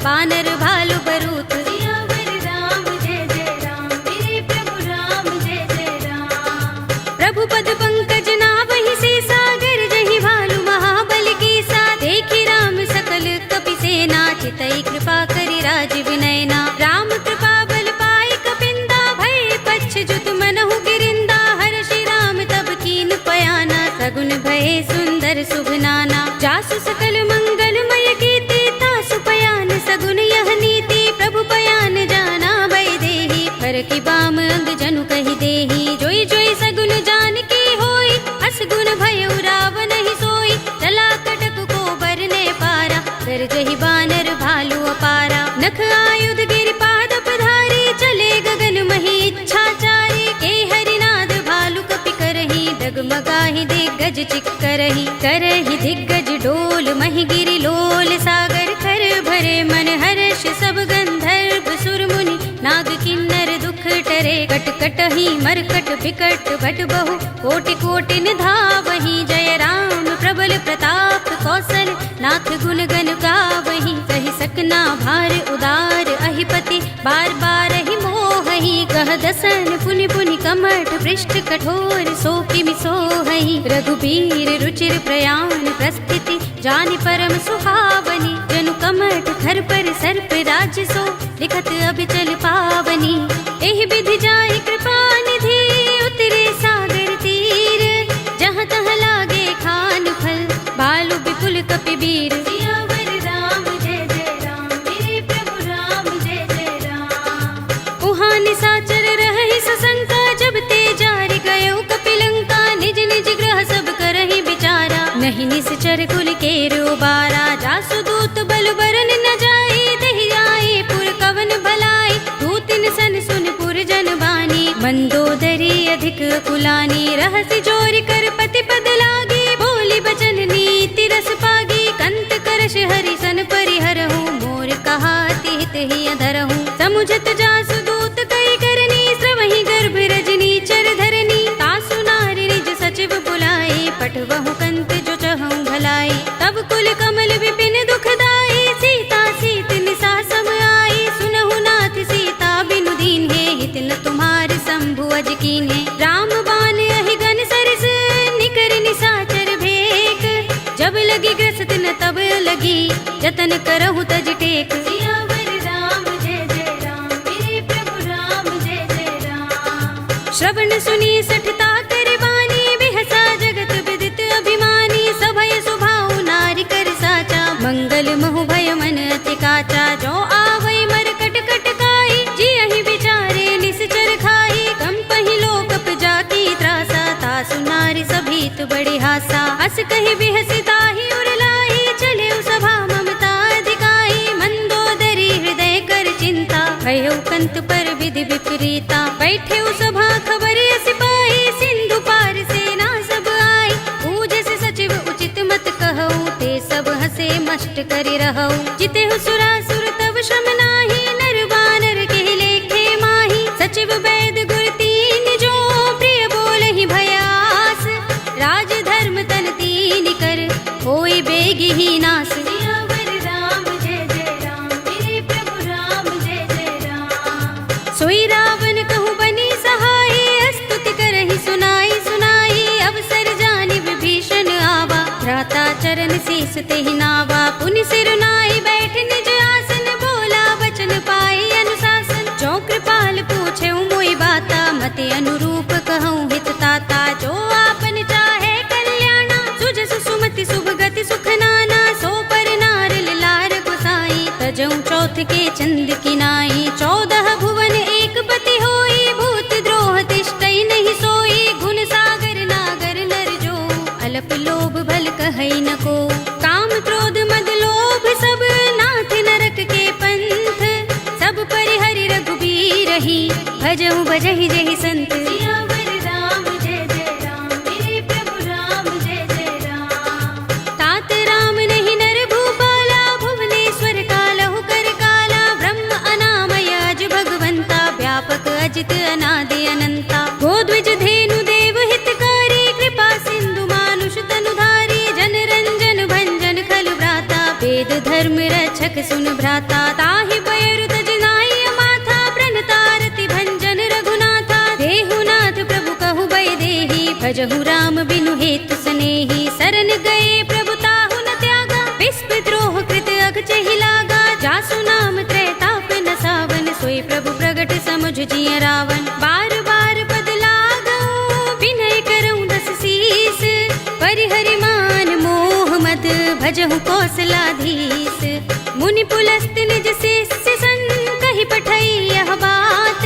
बानर भालु बरूथ। सियावर राम जय जय राम, मेरे प्रभु राम जय जय राम। प्रभु पद पंकज नावहि सीसा, गरजहि भालु महाबल कीसा। देखि राम सकल कपि सेना, चितई कृपा करि राज विनयना। राम कृपा बल पाई कपिंदा, भय पच्छ जुत मनहु गिरिंदा। हर्षि राम तब कीन पयाना, सगुन भये सुंदर शुभ नाना। जासु सकल मंगलमय कीर्ति, तासु पयान सगुन यह नीति। प्रभु पयान जाना भय देहि, फरकि बाम अंग जनु कहि देहि। जोई जोई सगुन जानकी होई, असगुन भयउ रावण ही सोई। चला कटक को बरने पारा, गरजहि बानर भालु अपारा। नख आयुध गिरिपाद पधारी, चले गगन मही इच्छाचारी। के हरिनाद भालु कपि करहि, डगमगाहि दिग्गज चिक्करहि। करहि दिग्गज डोल महि गिरि लोल, सागर खर भरे मन हर्ष। सब गंधर्व सुर मुनि, नाग किन्नर दुख टरे। कट कटहि मरकट बिकट भट बहु, कोटि कोटि निधावहि। जय राम प्रबल प्रताप कौशल नाथ गुण गण गावहीं। कहि सकना भार उदार अहिपति बार बार ही मोहहि। कह दसन पुनि पुनि कमठ पृष्ठ कठोर सो किमि सोहहि। रघुबीर रुचिर प्रयाण प्रस्थिति जानि परम सुहावनी। जनु कमठ खर पर सर्प राज सो लिखत अभिचल पावनी। एहि विधि जाहि कृपा निधि उतरे सागर तीर। जहाँ तहाँ लागे खान फल भालु विपुल कपिबीर। सियावर राम जय जय राम मेरे प्रभु राम जय जय राम। उहाँ निशाचर रहहि सशंका जब ते जारि गयो कपिलंका। निज निज ग्रह सब करहि विचारा नहीं निश्चर कुल केरो बारा। जासु दूत बल बरन न जाई दहि आए पुर कवन भलाई। दूतिन सन सुन पुर जन बानी मंदोदरी अधिक कुलानी। रहसि जोरि कर पति पद लागी बोली बचन नीति रस पागी। कंत करश हरि सन परिहरहु मोर कहा तिहित ही अधरहु। समुझत जासु दूत कई करनी श्रवहि गर्भ रजनी चर धरनी। तासु नारि निज सचिव बुलाए पठवहु कंत जो चहु भलाई। तब कुल कमल विपिन दुखदाई सीता सीत निसा सम आई। सुनहु नाथ सीता बिनु दीन है हित न तुम्हार शंभु अज कीन्हे। राम बाण अहि गन सरस निकर निशाचर भेक। जब लगी ग्रसत न तब लगी जतन करहु तज टेक। सियावर राम जय जय राम मेरे प्रभु राम जय जय राम। श्रवण सुनी सठता कर बानी बिहसा जगत विदित अभिमानी। सभय सुभाउ नारी कर साचा मंगल महु भय मन अति काचा। जो आवै मर कट कट काई जियहि विचारे निश्चर खाई। कंपहि लोकप जाकी त्रासा तासु नारी सभीत बड़े हासा। हस कहि बिहसि ताहि उर लाही चले सभा ममता अधिकाई। मंदोदरी हृदय कर चिंता भयो कंत पर विधि विपरीता। बैठे सभा खबर सिपाही सिंधु पार सेना सब आई। पूजस सचिव उचित मत कहऊ ते सब हसे मष्ट करि रहऊ। जितेहु सुरासुर तब श्रम नाही नर बानर के लेखे माही। सचिव वैद गुर तीन जो प्रिय बोलहि भयास। राज धर्म तन तीन कर होई बेगी ही नास। सियावर राम जय जय राम मेरे प्रभु राम जय जय राम। सोई रावण कहु बनी सहाय स्तुति करहि सुनाई सुनाई। अवसर जानि विभीषण आवा भ्राता चरण शीस तेहि नावा। पुनि सिर नाई बैठ निज आसन बोला वचन पाई अनुशासन। जो कृपाल पूछे मोई बाता मते अनुरूप कहूँ हित ताता। जो आपन चाहे कल्याणा सुजस सुमति शुभ गति सुख नाना। सो पर नार लार गोसाई तजऊ चौथ के चंद किनाई। 14 भुवन एक पति होई भूत द्रोह तिष्ठई नहीं सोई। गुण सागर नागर नर जो अल्प लोभ भल कहई न को। काम क्रोध मद लोभ सब नाथ नरक के पंथ। सब परिहरि रघुबीर ही भजहु भजहि जहि संत। सियावर राम जय जय राम मेरे प्रभु राम जय जय राम। तात राम नहीं नर भूपाला भुवनेश्वर कालहु कर काला। ब्रह्म अनामय अज भगवंता व्यापक अजित अनादि अनंता। गोद्विज धेनु देव हितकारी कृपा सिंधु मानुष तनुधारी। जन रंजन भंजन खल भ्राता वेद धर्म रक्षक सुन भ्राता। ताहि पयरु तज नाई माथा प्रणतारति भंजन रघुनाथा। देहुनाथ प्रभु कहु बै देहि भजहु राम बिनु हेतु सनेहि। सरन गए प्रभु ताहु न त्यागा विस्प द्रोह कृत अगचहि लागा। जासु नाम त्रैताप न सावन सोई प्रभु प्रगट समुझ जिय रावण। बार बार पद लागऊ विनय करऊँ दस शीस। परिहरि मान मोह मद भजहु कौशलाधीश। मुनि पुलस्त निज शिष्य सन कहि पठई यह बात।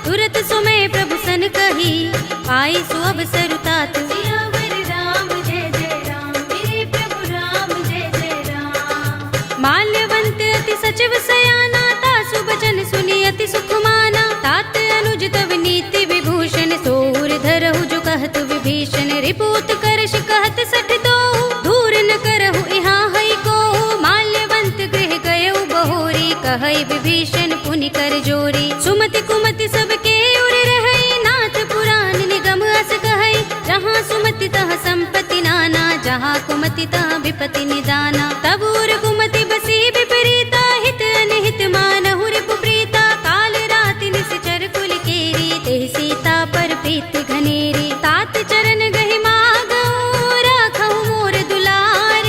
तुरत सुमय प्रभु सन कही पाई सु अवसर तात। सियावर राम जय जय राम मेरे प्रभु राम जय जय राम। माल्यवंत अति सचिव सयाना तासु बचन सुनि अति सुख माना। तात अनुज तव नीति विभूषण सोर धरहु जो कहत विभीषण। रिपूत करश कहत सठ दो दूर न करहु इहाँ हई को। माल्यवंत गृह गयउ बहोरी कहई विभीषण पुनि कर जोरी। सुमति कुमति सबके उर रहई नाथ पुराण निगम अस कहई। जहाँ सुमति तह संपत्ति नाना जहाँ कुमति ता विपति निदाना। तब उर कुमति बसी विपरीता, हित अनहित मानहु रिपु प्रीता। काल राति निश्चर कुल केरी, तेहि सीता पर प्रीति घनेरी। तात चरण गहि मागहु, राखहु मोर दुलार।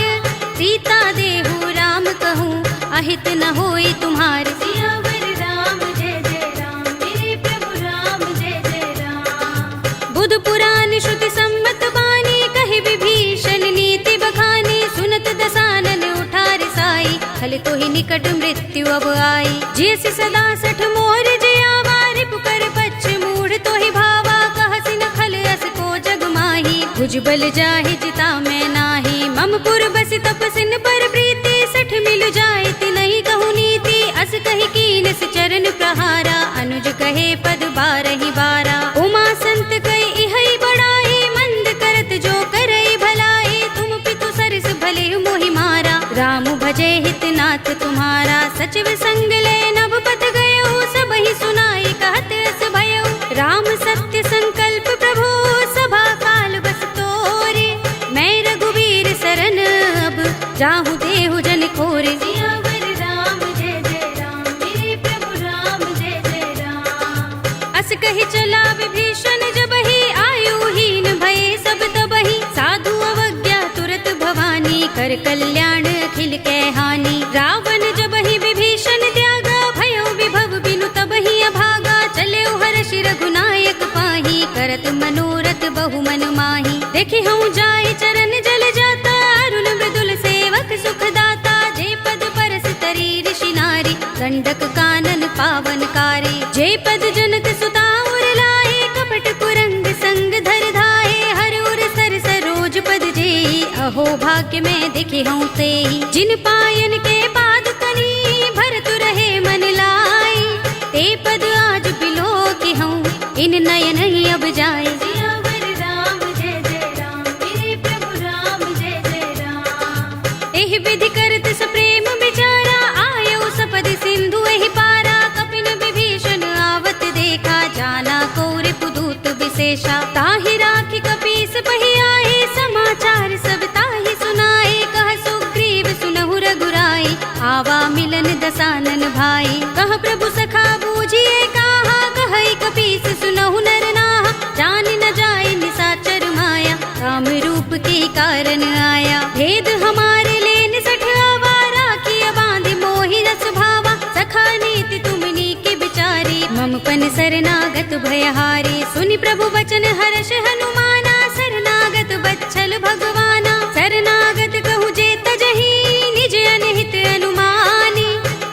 सीता देहु राम कहूँ, अहित न होई तुम्हार। सियावर राम जय जय राम, मेरे प्रभु राम जय जय राम। बुध पुराण श्रुति सम्मत बानी, कहि विभीषण नीति बखानी। सुनत दसानन उठार साई, खल तो ही निकट मृत्यु अब आई। जियसि सदा सठ मोर जयावा, रिपु कर पच्छ मूढ़ तो ही भावा। कहसि न खल अस को जग माही, भुजबल जाहि जिता मैं नाही। मम पुर बसि तपसिन पर प्रीति, सठ मिल जाए तिनहि कहु नीति। अस कहि कीनस चरण प्रहारा, अनुज कहे पद बारहि बारा। उमा संत कहि इहै बड़ाई, मंद करत जो करई भलाई। तुम पितु सरस भले मोहि मारा, राम भजे हित नाथ तुम्हारा। सचिव संग ले नभ पथ गयो, सबहि सुनाई कहत अस भयो। राम सत्य संकल्प प्रभु, सभा काल बस तोरे। मैं रघुवीर सरन अब, जाहु देहु जन खोरे। सियावर राम जय जय राम, मेरे प्रभु राम जय जय राम। अस कहि चला विभीषण जबहि, आयुहीन भये सब तबहि। साधु अवज्ञा तुरत भवानी, कर कल्याण अखिल कै हानि। रावण जबहि विभीषण त्यागा, भयो विभव बिनु तबहि अभागा। चले हर्षि रघुनायक पाही, करत मनोरथ बहु मन माही। देखि हूँ जाय चरण जल जाता, अरुण मृदुल सेवक सुख दाता। जे पद परस तरी ऋषि नारी, गंडक कानन पावन कारी। जे पद जनक सुता उर लाए, कपट कुरंग संग धर धाये। हर उर सर सरोज पद जेई, अहो भाग्य में दिखे हूँ तेई। जिन पायन के पाद कनी, भरत रहे मन लाई। ते पद आज बिलो की हूँ, इन नयन ही अब जाए। सियावर राम जय जय राम, मेरे प्रभु राम जय जय राम। एहि विधि करत सप्रेम विचारा, आयो सपद सिंधु एहि पारा। कपिन विभीषण आवत देखा, जाना को रिपुदूत विशेषा। ताहि राखी कपीस पहि आए, समाचार सब ताहि सुनाए। कह सुग्रीव सुनहु रघुराई, आवा मिलन दसानन भाई। कह प्रभु सखा बूझिए कहा, कहई कपीस सुनहु नर नाहा। जान न जाए निसाचर माया, काम रूप के कारण आया। भेद हमारे लेन सठ आवा, राखिया बांधि मोहि रस भावा। सखा नीति तुमनी के बिचारी, मम पन शरणागत भयहारी। सुनि प्रभु वचन हर्ष हनुमाना, शरणागत बच्छल भगवाना। शरणागत कहु जे तजहि, निज अनहित अनुमानी।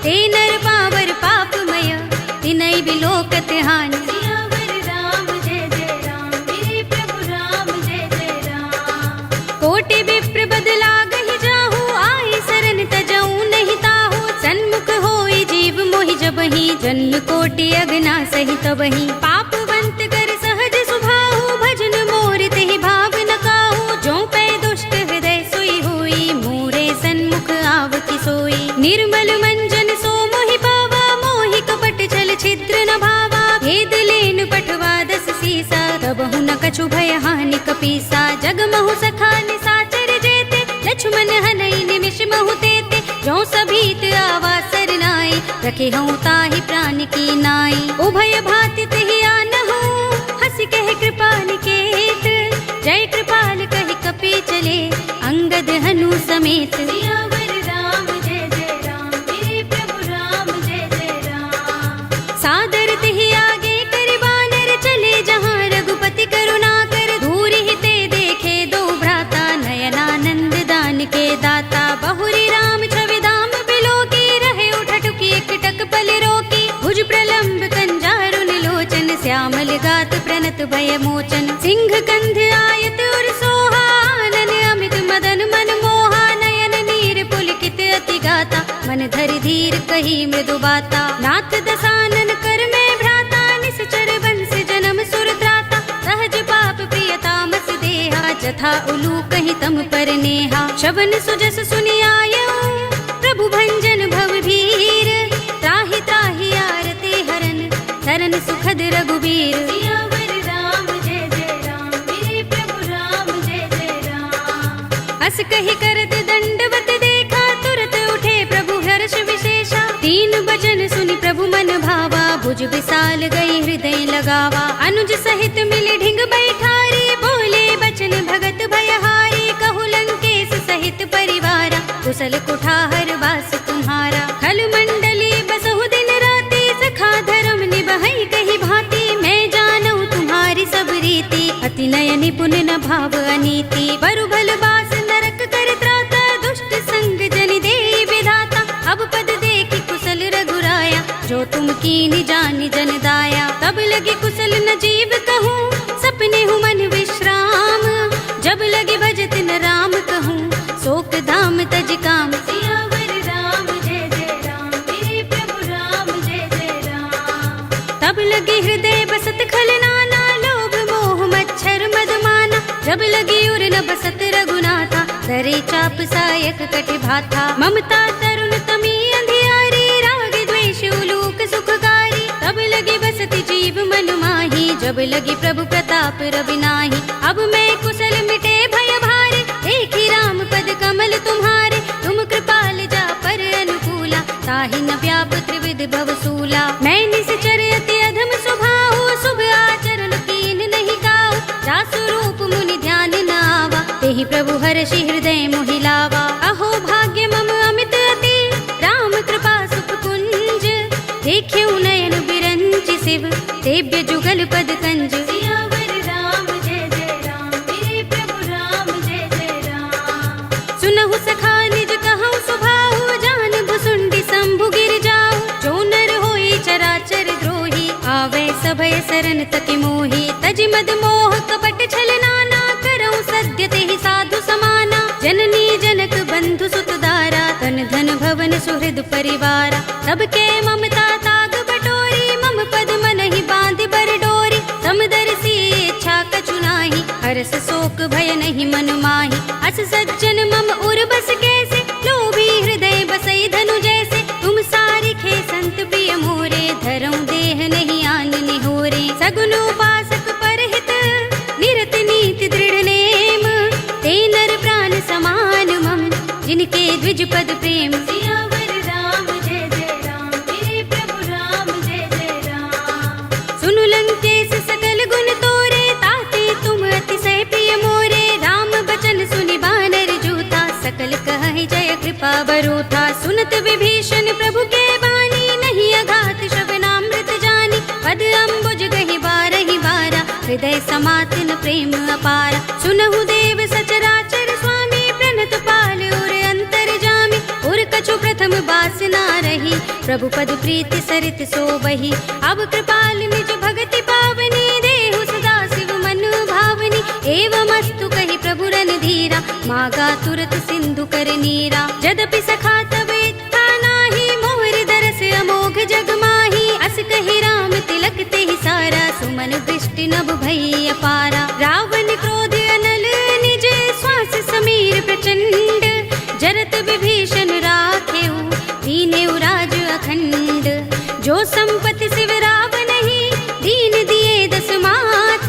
ते नर पावर पापमय, तिनहि बिलोकत हानि। सियावर राम जय जय राम, मेरे प्रभु राम जय जय राम। कोटि विप्र बदला गहि जाहु, आई शरण तजऊ नहीं ताहु। सन्मुख होई जीव मोहि जबहि, जन्म कोटि अगना सहि तबहि। पापवंत कर सहज सुभाहु, भजन मोर तेहि भाव न काहू। जो पै दुष्ट हृदय सोई होई, मोरे सन्मुख आवति सोई। निर्मल मंजन सो मोहि पावा, मोहि कपट छल छिद्र न भावा। भेद लेन पठवा दस सीसा, तबहु न कछु भय हानि कपीसा। जग महु सखा निसाचर जेते, लक्ष्मण हनई निमिष महु तेते। जो सभीत आवा सरनाई, रखे हूँ ताहि प्राण की नाई। उभय भाति तेहि आनहु, हंसि कहे कृपाल केत। जय कृपाल कहि कपि चले, अंगद हनु समेत। सियावर राम जय जय राम, मेरे प्रभु राम जय जय राम। सादर तेहि आगे कर बानर, चले जहाँ रघुपति करुणा कर। दूर ही ते देखे दो भ्राता, नयनानंद दान के दाता। बहुरी राम छवि धाम बिलो की, रहे उठटुकी एकटक पल रोकी। भुज प्रलंब कंजारुन लोचन, श्यामल गात प्रणत भय मोचन। सिंह कंध आयत उर सोहा, आनन अमित मदन मन मोहा। नयन नीर पुलकित अति गाता, मन धरि धीर कही मृदु बाता। नाथ दसानन कर में भ्राता, निश्चर बंस जन्म सुर त्राता। सहज पाप प्रिय तामस देहा, जथा उलू कहि तम पर नेहा। शवन सुजस सुनि आयऊ, प्रभु भंजन भव भीर। त्राहि त्राहि आरती हरन, शरण सुखद रघुबीर। सियावर राम जय जय राम, मेरे प्रभु राम जय जय राम। हस कही करत दंडवत देखा, तुरत उठे प्रभु हर्ष विशेषा। तीन बचन सुनि प्रभु मन भावा, भुज विशाल गई हृदय लगावा। अनुज सहित मिले ढिंग बैठारी, बोले बचन भगत भयहारी। कहु लंकेश सहित परिवारा, कुशल कुठार वास तुम्हारा। खल मंडली बसहु दिन राति, सखा धर्म निबहै कही भांति। मैं जानऊ तुम्हारी सब रीति, अति नय निपुण न भाव अनीति। बरु भल बास नरक कर त्राता, दुष्ट संग जनि देई विधाता। अब पद देखि कुशल रघुराया, जो तुम कीनि जानि जन दाया। तब लगे कुशल न जीव कहूँ, सपने हूँ मन विश्राम। जब लगे भजत न राम कहूँ, शोक धाम तज काम। सियावर राम जय जय राम, मेरे प्रभु राम जय जय राम। तब लगे हृदय बसत खल नाना, लोभ मोह मच्छर मद माना। जब लगी उर न बसत रघुनाथा, धरे चाप सायक कटि भाथा। ममता तरुण तमी अंधियारी, राग द्वेष उलूक सुखकारी। तब लगे बसति जीव मन माही, जब लगी प्रभु प्रताप रवि नाही। अब मैं कुशल मिटे भय भारे, देखी राम पद कमल तुम्हारे। तुम कृपाल जा पर अनुकूला, ताहि न व्याप त्रिविध भवसूला। मैं निश्चर अति अधम स्वभाव, शुभ आचरण कीन नहीं गाओ। जासु रूप मुनि ध्यान न आवा, तेहि प्रभु हर्षि हृदय मोहि लावा। अहो भाग्य मम अमित अति, राम कृपा सुख कुंज। देख्यऊ नयन बिरंचि शिव, सेव्य जुगल पद कंज। सियावर राम जय जय राम, मेरे प्रभु राम जय जय राम। सुनहु सखा निज कहऊँ सुभाहु, जान भुसुंडी शंभु गिर जाऊ। जो नर होई चराचर द्रोही, आवे सभय सरन तकि मोही। तज मद मोह कपट छल नाना, करऊँ सद्य तेहि साधु समाना। जननी जनक बंधु सुत दारा, तन धन भवन सुहृद परिवारा। सबके ममता ताग बटोरी, मम पद मनहि बांधि बर डोरी। समदर्शी इच्छा कछु नाही, हरस शोक भय नहीं मन माही। अस सज्जन मम उर बस कैसे, लोभी हृदय बसई धनु जैसे। तुम सारिखे संत प्रिय मोरे, धरऊँ देह नहीं आन निहोरे। सगुन उपासक परहित, निरत नीति दृढ़ नेम। ते नर प्राण समान मम, जिनके द्विज पद प्रेम। सियावर राम जय जय राम, मेरे प्रभु राम जय जय राम। सुनु लंकेश सकल गुण तोरे, ताते तुम अतिशय प्रिय मोरे। राम बचन सुनि बानर जूथा, सकल कहहि जय कृपा बरूथा। सुनत विभीषण प्रभु के बानी, नहीं अघात श्रवणामृत जानी। पद अम्बुज गहि बारहि बारा, हृदय समात न प्रेम अपारा। सुनहु देव सचराचर स्वामी, प्रणत पाल उर अंतर जामी। उर कछु प्रथम बासना रही, प्रभु पद प्रीति सरित सोबही। अब कृपाल निज भगति पावनी, देहु सदा शिव मन भावनी। एवमस्तु कहि प्रभु रणधीरा, मागा तुरत सिंधु कर नीरा। यद्यपि सखा तब इत्था नाही, मोर दरस अमोघ जग माही। अस कहि राम तिलक तेहि सारा, सुमन वृष्टि नभ भई अपारा। रावण क्रोध अनल निज, श्वास समीर प्रचंड। जरत विभीषण राखेऊ, दीनेऊ राज अखंड। जो संपत्ति शिव रावण ही, दीन दिए दस माथ।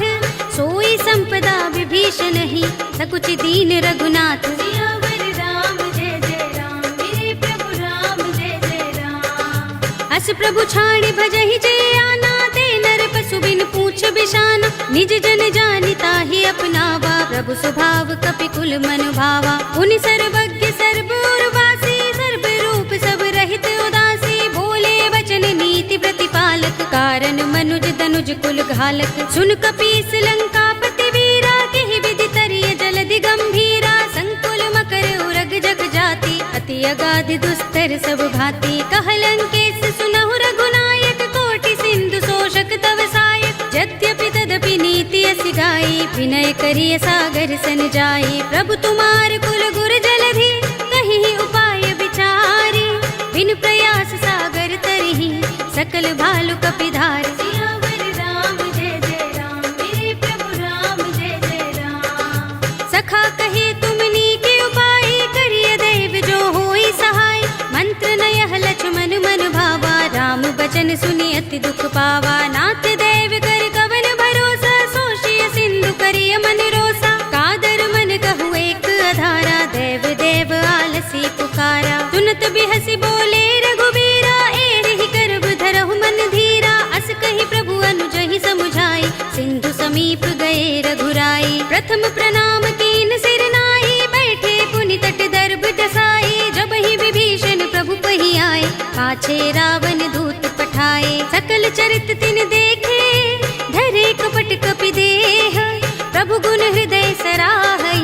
सोई संपदा विभीषण ही, सकुच दीन रघुनाथ। सियावर राम जय जय राम, मेरे प्रभु राम जय जय राम। अस प्रभु छाड़ भजहि जय आना, ते नर पशु बिन पूछ बिशाना। निज जन जानि ताहि अपनावा, प्रभु स्वभाव कपि कुल मन भावा। पुनि सर्वज्ञ सर्व उर्वासी, सर्व रूप सब रहित उदासी। बोले वचन नीति प्रतिपालक, कारण मनुज तनुज कुल घालक। सुन कपीस लंकापति वीरा, केहि विधि तरिय जलधि गंभीरा। संकुल मकर उरग जग जाति, अति अगाध दुस्तर सब भांति। कह लंकेश सुनहु रघुनायक, कोटि सिंधु शोषक तव सायक। यद्यपि तदपि नीति असि गाई, विनय करिय सागर सन जाई। प्रभु तुमार कुल गुर जलधि, कहीं उपाय विचारी। बिन प्रयास सागर तरही, सकल भालु कपिधार। सियावर राम जय जय राम, मेरे प्रभु राम जय जय राम। सखा कहे तुमनी के उपाय, करिय दैव जो होई सहाय। मंत्र नयह लक्ष्मण मन भावा, राम बचन सुनि अति दुख पावा। नाथ दैव कर कवन भरोसा, सोषिय सिंधु करिय मन रोसा। कादर मन कहु एक अधारा, पाछे रावण दूत पठाए, सकल चरित तिन देखे, धरे कपट कपि देह, प्रभु गुण हृदय सराहई,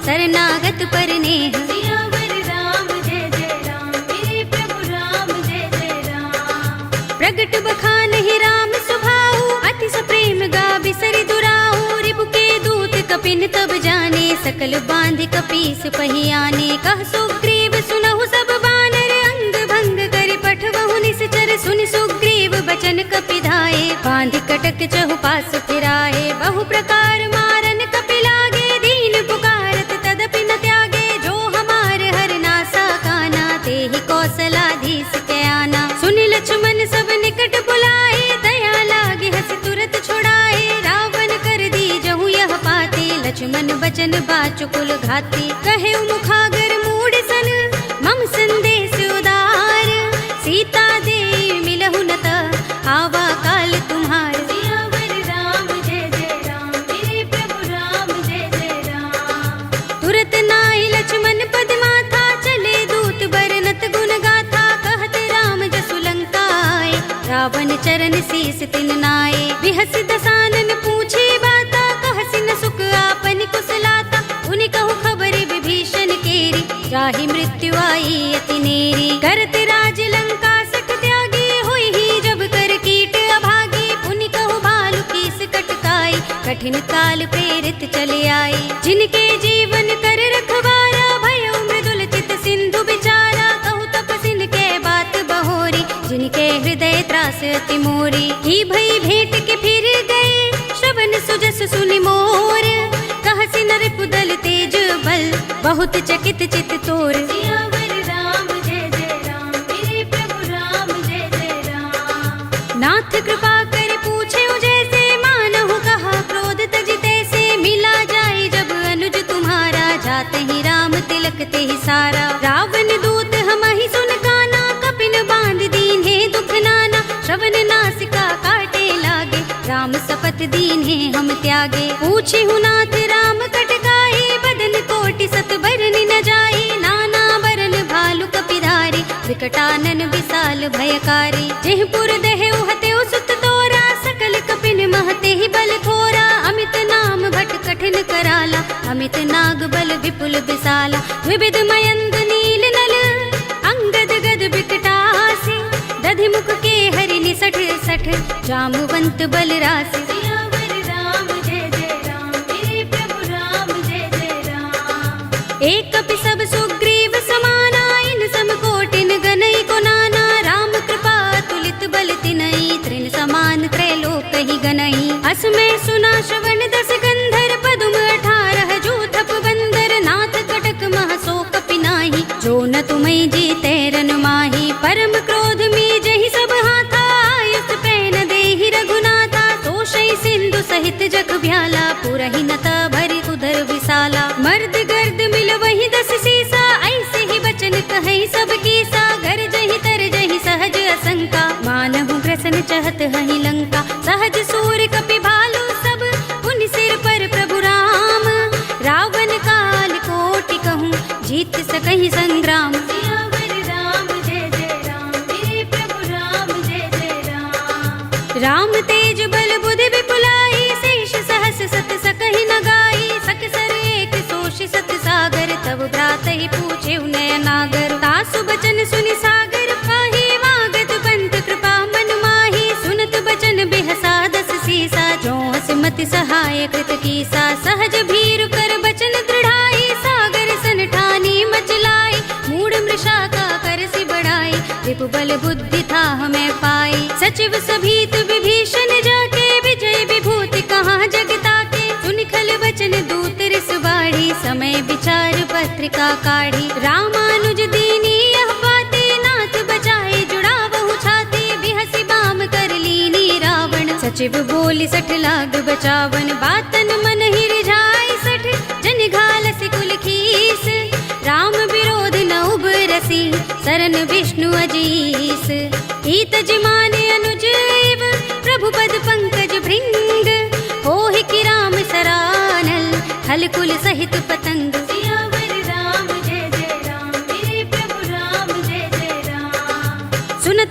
शरणागत पर नेह। सियावर राम जय जय राम, मेरे प्रभु राम जय जय राम। प्रगट बखानहि राम सुभाऊ, अति सप्रेम गा बिसरि दुराऊ, रिपु के दूत कपिन तब जाने, सकल बांध कपीस पहियाने। कह सुग्रीव सुनहु सब बानर, अंग भंग कर पठवहु निश्चर, सुनि सुग्रीव बचन कपि धाये, बांध कटक चहुपास फिराए। बहु प्रकार मारन कपि लागे, दीन पुकारत तदपि न त्यागे, जो हमार हर नासा काना, तेहि कौशलाधीश के आना। सुनि लक्ष्मण सब निकट बुलाए, दया लागे हंस तुरत छुड़ाए, रावण कर दी जहु यह पाते, लक्ष्मण बचन बाचुकुल घाती। कहे मुखागर मूढ़ सन, मम संदेश उदार, सीता दे मिलहु न त, आवा काल तुम्हार। सियावर राम जय जय राम, मेरे प्रभु राम जय जय राम। तुरत नाई लक्ष्मण पद माथा, चले दूत बरनत गुण गाथा, कहत राम जसु लंका आए, रावण चरण शीस तिन नाए। बिहस दसानन पूछे बाता, कहसि न सुख आपन कुशलाता, उनि कहु खबर विभीषण केरी, जाहि मृत्यु आई अति नेरी। करत राज लंका सठ त्यागी, हुई ही जब कर कीट अभागी, पुनि कहु भालु कीस कटकाई, कठिन काल प्रेरित चले आई। जिनके जीवन कर रखवारा, भयो मृदुल चित सिंधु बिचारा, कहु तपसिन के बात बहोरी, जिनके हृदय त्रास अति मोरी। की भई भेंट के फिर गए, श्रवण सुजस सुनि मोर, कहसि नर पुदल तेज बल, बहुत चकित चित तोर। सियावर राम जय जय राम, मेरे प्रभु राम जय जय राम। नाथ कृपा कर पूछे जैसे, मानहु कहा क्रोध तज तैसे, मिला जाए जब अनुज तुम्हारा, जाते ही राम तिलक ते ही सारा। रावण दूत हमहि सुन काना, कपिन बांध दीन्हे दुख नाना, श्रवण नासिका काटे लागे, राम शपथ दीन्हे हम त्यागे। पूछे नाथ राम कटकाई, बदन कोटि सत बरन न जाई, नाना बरन भालु कपिधारी, विकटानन विशाल भयकारी। जेहपुर दहेउ हतेउ सुत तोरा, सकल कपिन महते ही बल थोरा, अमित नाम भट कठिन कराला, अमित नाग बल विपुल विशाला। विविध मयंद नील नल, अंगद गद बिकटासी, दधि मुख के हरि निसठ सठ, जामुवंत बल रासि। सियावर राम जय जय राम, मेरे प्रभु राम जय जय राम। एक कपि सब सुग्रीव समाना, इन सम कोटिन गनई को नाना, राम कृपा तुलित बल तिनई, तृण समान त्रैलोक ही गनई। असमय सुना श्रवण दस गंधर, पदुम 18 जूथप बंदर, नाथ कटक मह सो कपि नाही, जो न तुम्हें जीते रन माही। परम क्रोध में जहि सब हाथा, आयुष पैन देहि रघुनाथा, तोषई सिंधु सहित जग भ्याला, पुरहि नता भरि उदर विशाला। मर्द गर्द मिल वही 10 सीसा, ऐसे ही बचन कहीं सब कीसा, घर जहि तर जहि सहज असंका, मानहु ग्रसन चहत हहि लंका। सहज सूर कपि भालु सब, पुनि सिर पर प्रभु राम, रावण काल कोटि कहूँ, जीत सकहि संग्राम। सियावर राम जय जय राम, मेरे प्रभु राम जय जय राम। राम तेज बल बुद्धि विपुलाई, शेष सहस सत सकहि न गाई, सकसर एक सोषि सत सागर, तब भ्रात ही पूछे नय नागर। तासु बचन सुनि सागर पाही, मागत पंत कृपा मन माही, सुनत बचन बिहसा 10 सीसा, जो हसमति सहाय कृत कीसा। सहज भीरु कर बचन दृढ़ाई, सागर सन ठानी मचलाई, मूढ़ मृषा का कर सि बढ़ाई, रिपु बल बुद्धि था हमें पाई। सचिव सभीत विभीषण जाके, विजय विभूति कहाँ जगता के, सुनि खल बचन दूत रिस बाढ़ी, समय विचार पत्रिका काढ़ी। रामानुज दीनी यह बाते, नाथ बचाए जुड़ा बहु छाते, बिहसि बाम कर लीनी रावण, सचिव बोली 60 लाग बचावन। बातन मन ही रिझाई 60, जन घालसि कुल खीस, राम विरोध न उबरसी, सरन विष्णु अजीस। ईत जिमाने अनुज एव, प्रभु पद पंकज भृंग, होहि कि राम सरानल, हल कुल सहित पतंग। सियावर राम जय जय राम, मेरे प्रभु राम जय जय राम। सुनत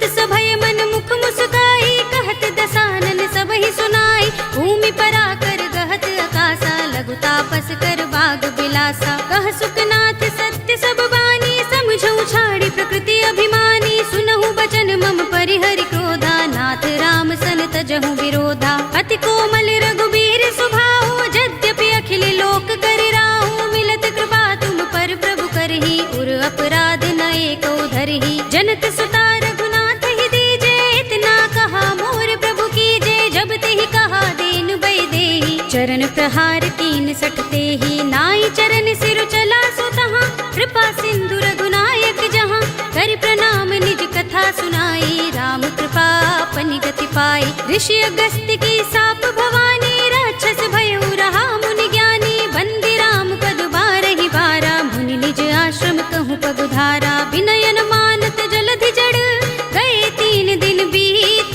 करहु विरोधा। अति कोमल रघुबीर स्वभाव, यद्यपि अखिल लोक कर राहु। मिलत कृपा तुम पर प्रभु करही, उर अपराध न एको धरही। जनत सुता रघुनाथ ही दीजे, इतना कहा मोर प्रभु कीजे। जब तेहि कहा दीन बय देहि, चरण प्रहार कीन सठते ही। नाई चरण सिर चला सो तहाँ, कृपा सिंधु रघुनायक जहाँ। कर प्रणाम निज कथा सुनाई, राम कृपा अपनी गति पाई। ऋषि अगस्त्य की साप भवानी, राक्षस भयउ रहा मुनि ज्ञानी। बंदी राम पद बारहि बारा, मुनि निज आश्रम कहूँ पगुधारा। विनयन मानत जलधि जड़, गए 3 दिन बीत।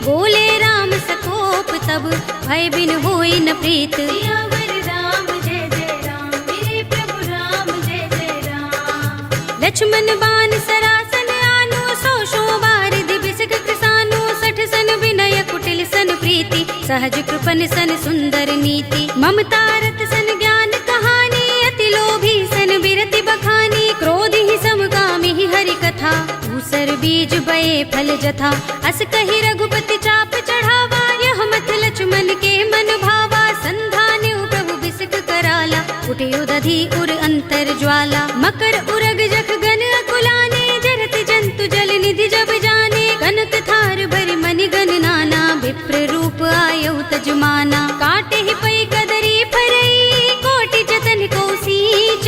बोले राम सकोप तब, भय बिन होई न प्रीत। सियावर राम जय जय राम, मेरे प्रभु राम जय जय राम। लक्ष्मण बान सरासन आनो, 100 बार दिबिसक कृसानो। 60 सन विनय कुटिल सन प्रीति, सहज कृपन सन सुंदर नीति। ममता रत सन ज्ञान कहानी, अति लोभी सन बिरति बखानी। क्रोध ही समगामी ही हरि कथा, दूसर बीज बये फल जथा। अस कहि रघुपति चाप चढ़ावा, यह मत लक्ष्मण के मन भावा। संधान्यु प्रभु बिसक कराला, कुटियो दधि उर अंतर ज्वाला। मकर उरग जख गन अकुलाने, जरत जंतु जल निधि जब जाने। कनक थार भरि मनि गन नाना, विप्र रूप आयौ तजमाना। काटे ही पै कदरी फरई, कोटि जतन को सींच।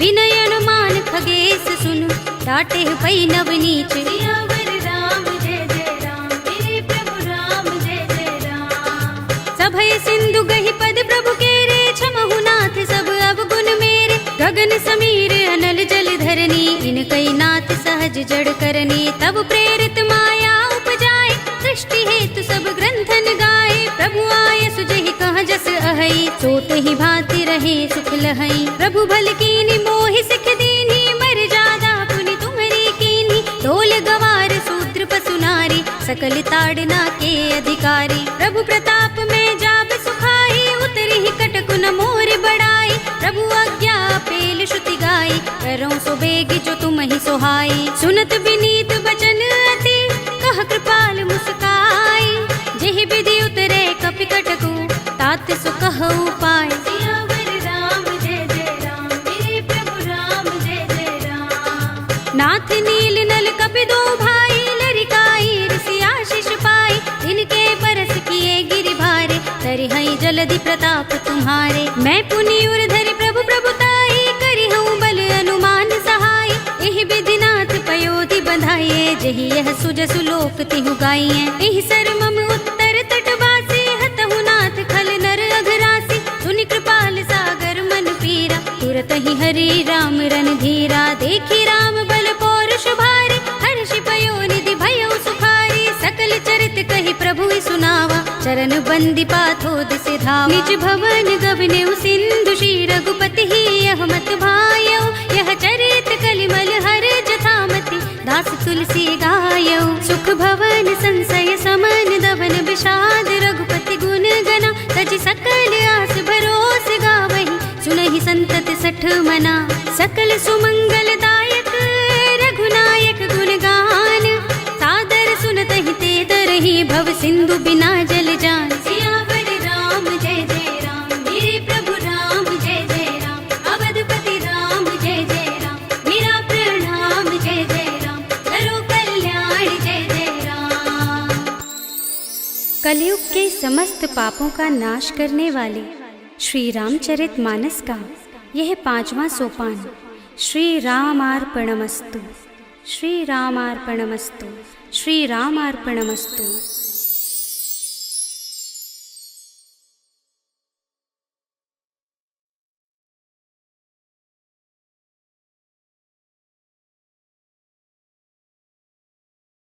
विनयन मान खगेश सुन, डाटे ही पै नवनीच। सियावर राम जय जय राम, मेरे प्रभु राम जय जय राम। सभय सिंधु गहि पद प्रभु केरे, क्षमहु नाथ सब अवगुण मेरे। गगन समीर अनल जल धरनी, इनकई नाथ सहज जड़ करनी। तब प्रेरित माया उपजाए, सृष्टि हेतु सब ग्रंथन गाए। प्रभु आय सुजहि कह जस अहै, सोत ही भांति रहे सुख लहै। प्रभु भल कीनी मोहि सिख दीनी, मर जादा पुनि तुम्हरी कीनी। ढोल गवार शूद्र पशु नारी, सकल ताड़ना के अधिकारी। प्रभु प्रताप में जाब सुखाई, उतरी ही कटकु न मोर बड़ाई। प्रभु आज्ञा पेल श्रुति गाई, करऊं सो बेग जो तुम ही सोहाई। सुनत विनीत बचन अति, कह कृपाल मुस्काई। जेहि विधि उतरे कपि कटकु, तात सो कहु पाय। सियावर राम जय जय राम, मेरे प्रभु राम जय जय राम। नाथ नील नल कपि दो भाई, लरिकाई ऋषि आशीष पाई। जिनके परस किए गिरि भारे, तरिहै जलधि प्रताप तुम्हारे। मैं पुनि उर धरि प्रभु प्रभुताई, करिहऊँ बल अनुमान सहाय। एहि विधि नाथ पयोधि बंधाइए, जेहि यह सुजसु लोक तिहु गाइए। एहि सर मम उत्तर तटवासी, हतहु नाथ खल नर अघरासी। सुनि कृपाल सागर मन पीरा, तुरत ही हरि राम रन धीरा। देखी राम बल पौरुष भारी, हर्षि पयो निधि भयउ सुखारी। सकल चरित कहि प्रभु सुनावा, चरण बंदी पाथो दिस धावा। निज भवन गवनेउ सिंधु, श्री रघुपति ही यह मत भायौ। यह चरित कलिमल हर जथामति, दास तुलसी गायौ। सुख भवन संशय समन, दवन विषाद रघुपति गुण गना। तजि सकल आस भरोस गावहि, सुनहि संतत सठ मना। सकल सुमंगल दायक रघुनायक गुण गान, सादर सुनतहि ते तरहि भव सिंधु बिना जल जान। सियावर राम जय जय राम, मेरे प्रभु राम जय जय राम। अवधपति राम जय जय राम, मेरा प्रणाम जय जय राम। करो कल्याण जय जय राम। कलयुग के समस्त पापों का नाश करने वाले श्री रामचरित मानस का यह 5वां सोपान श्री रामार्पणमस्तु, श्री रामार्पणमस्तु, श्री रामार्पणमस्तु।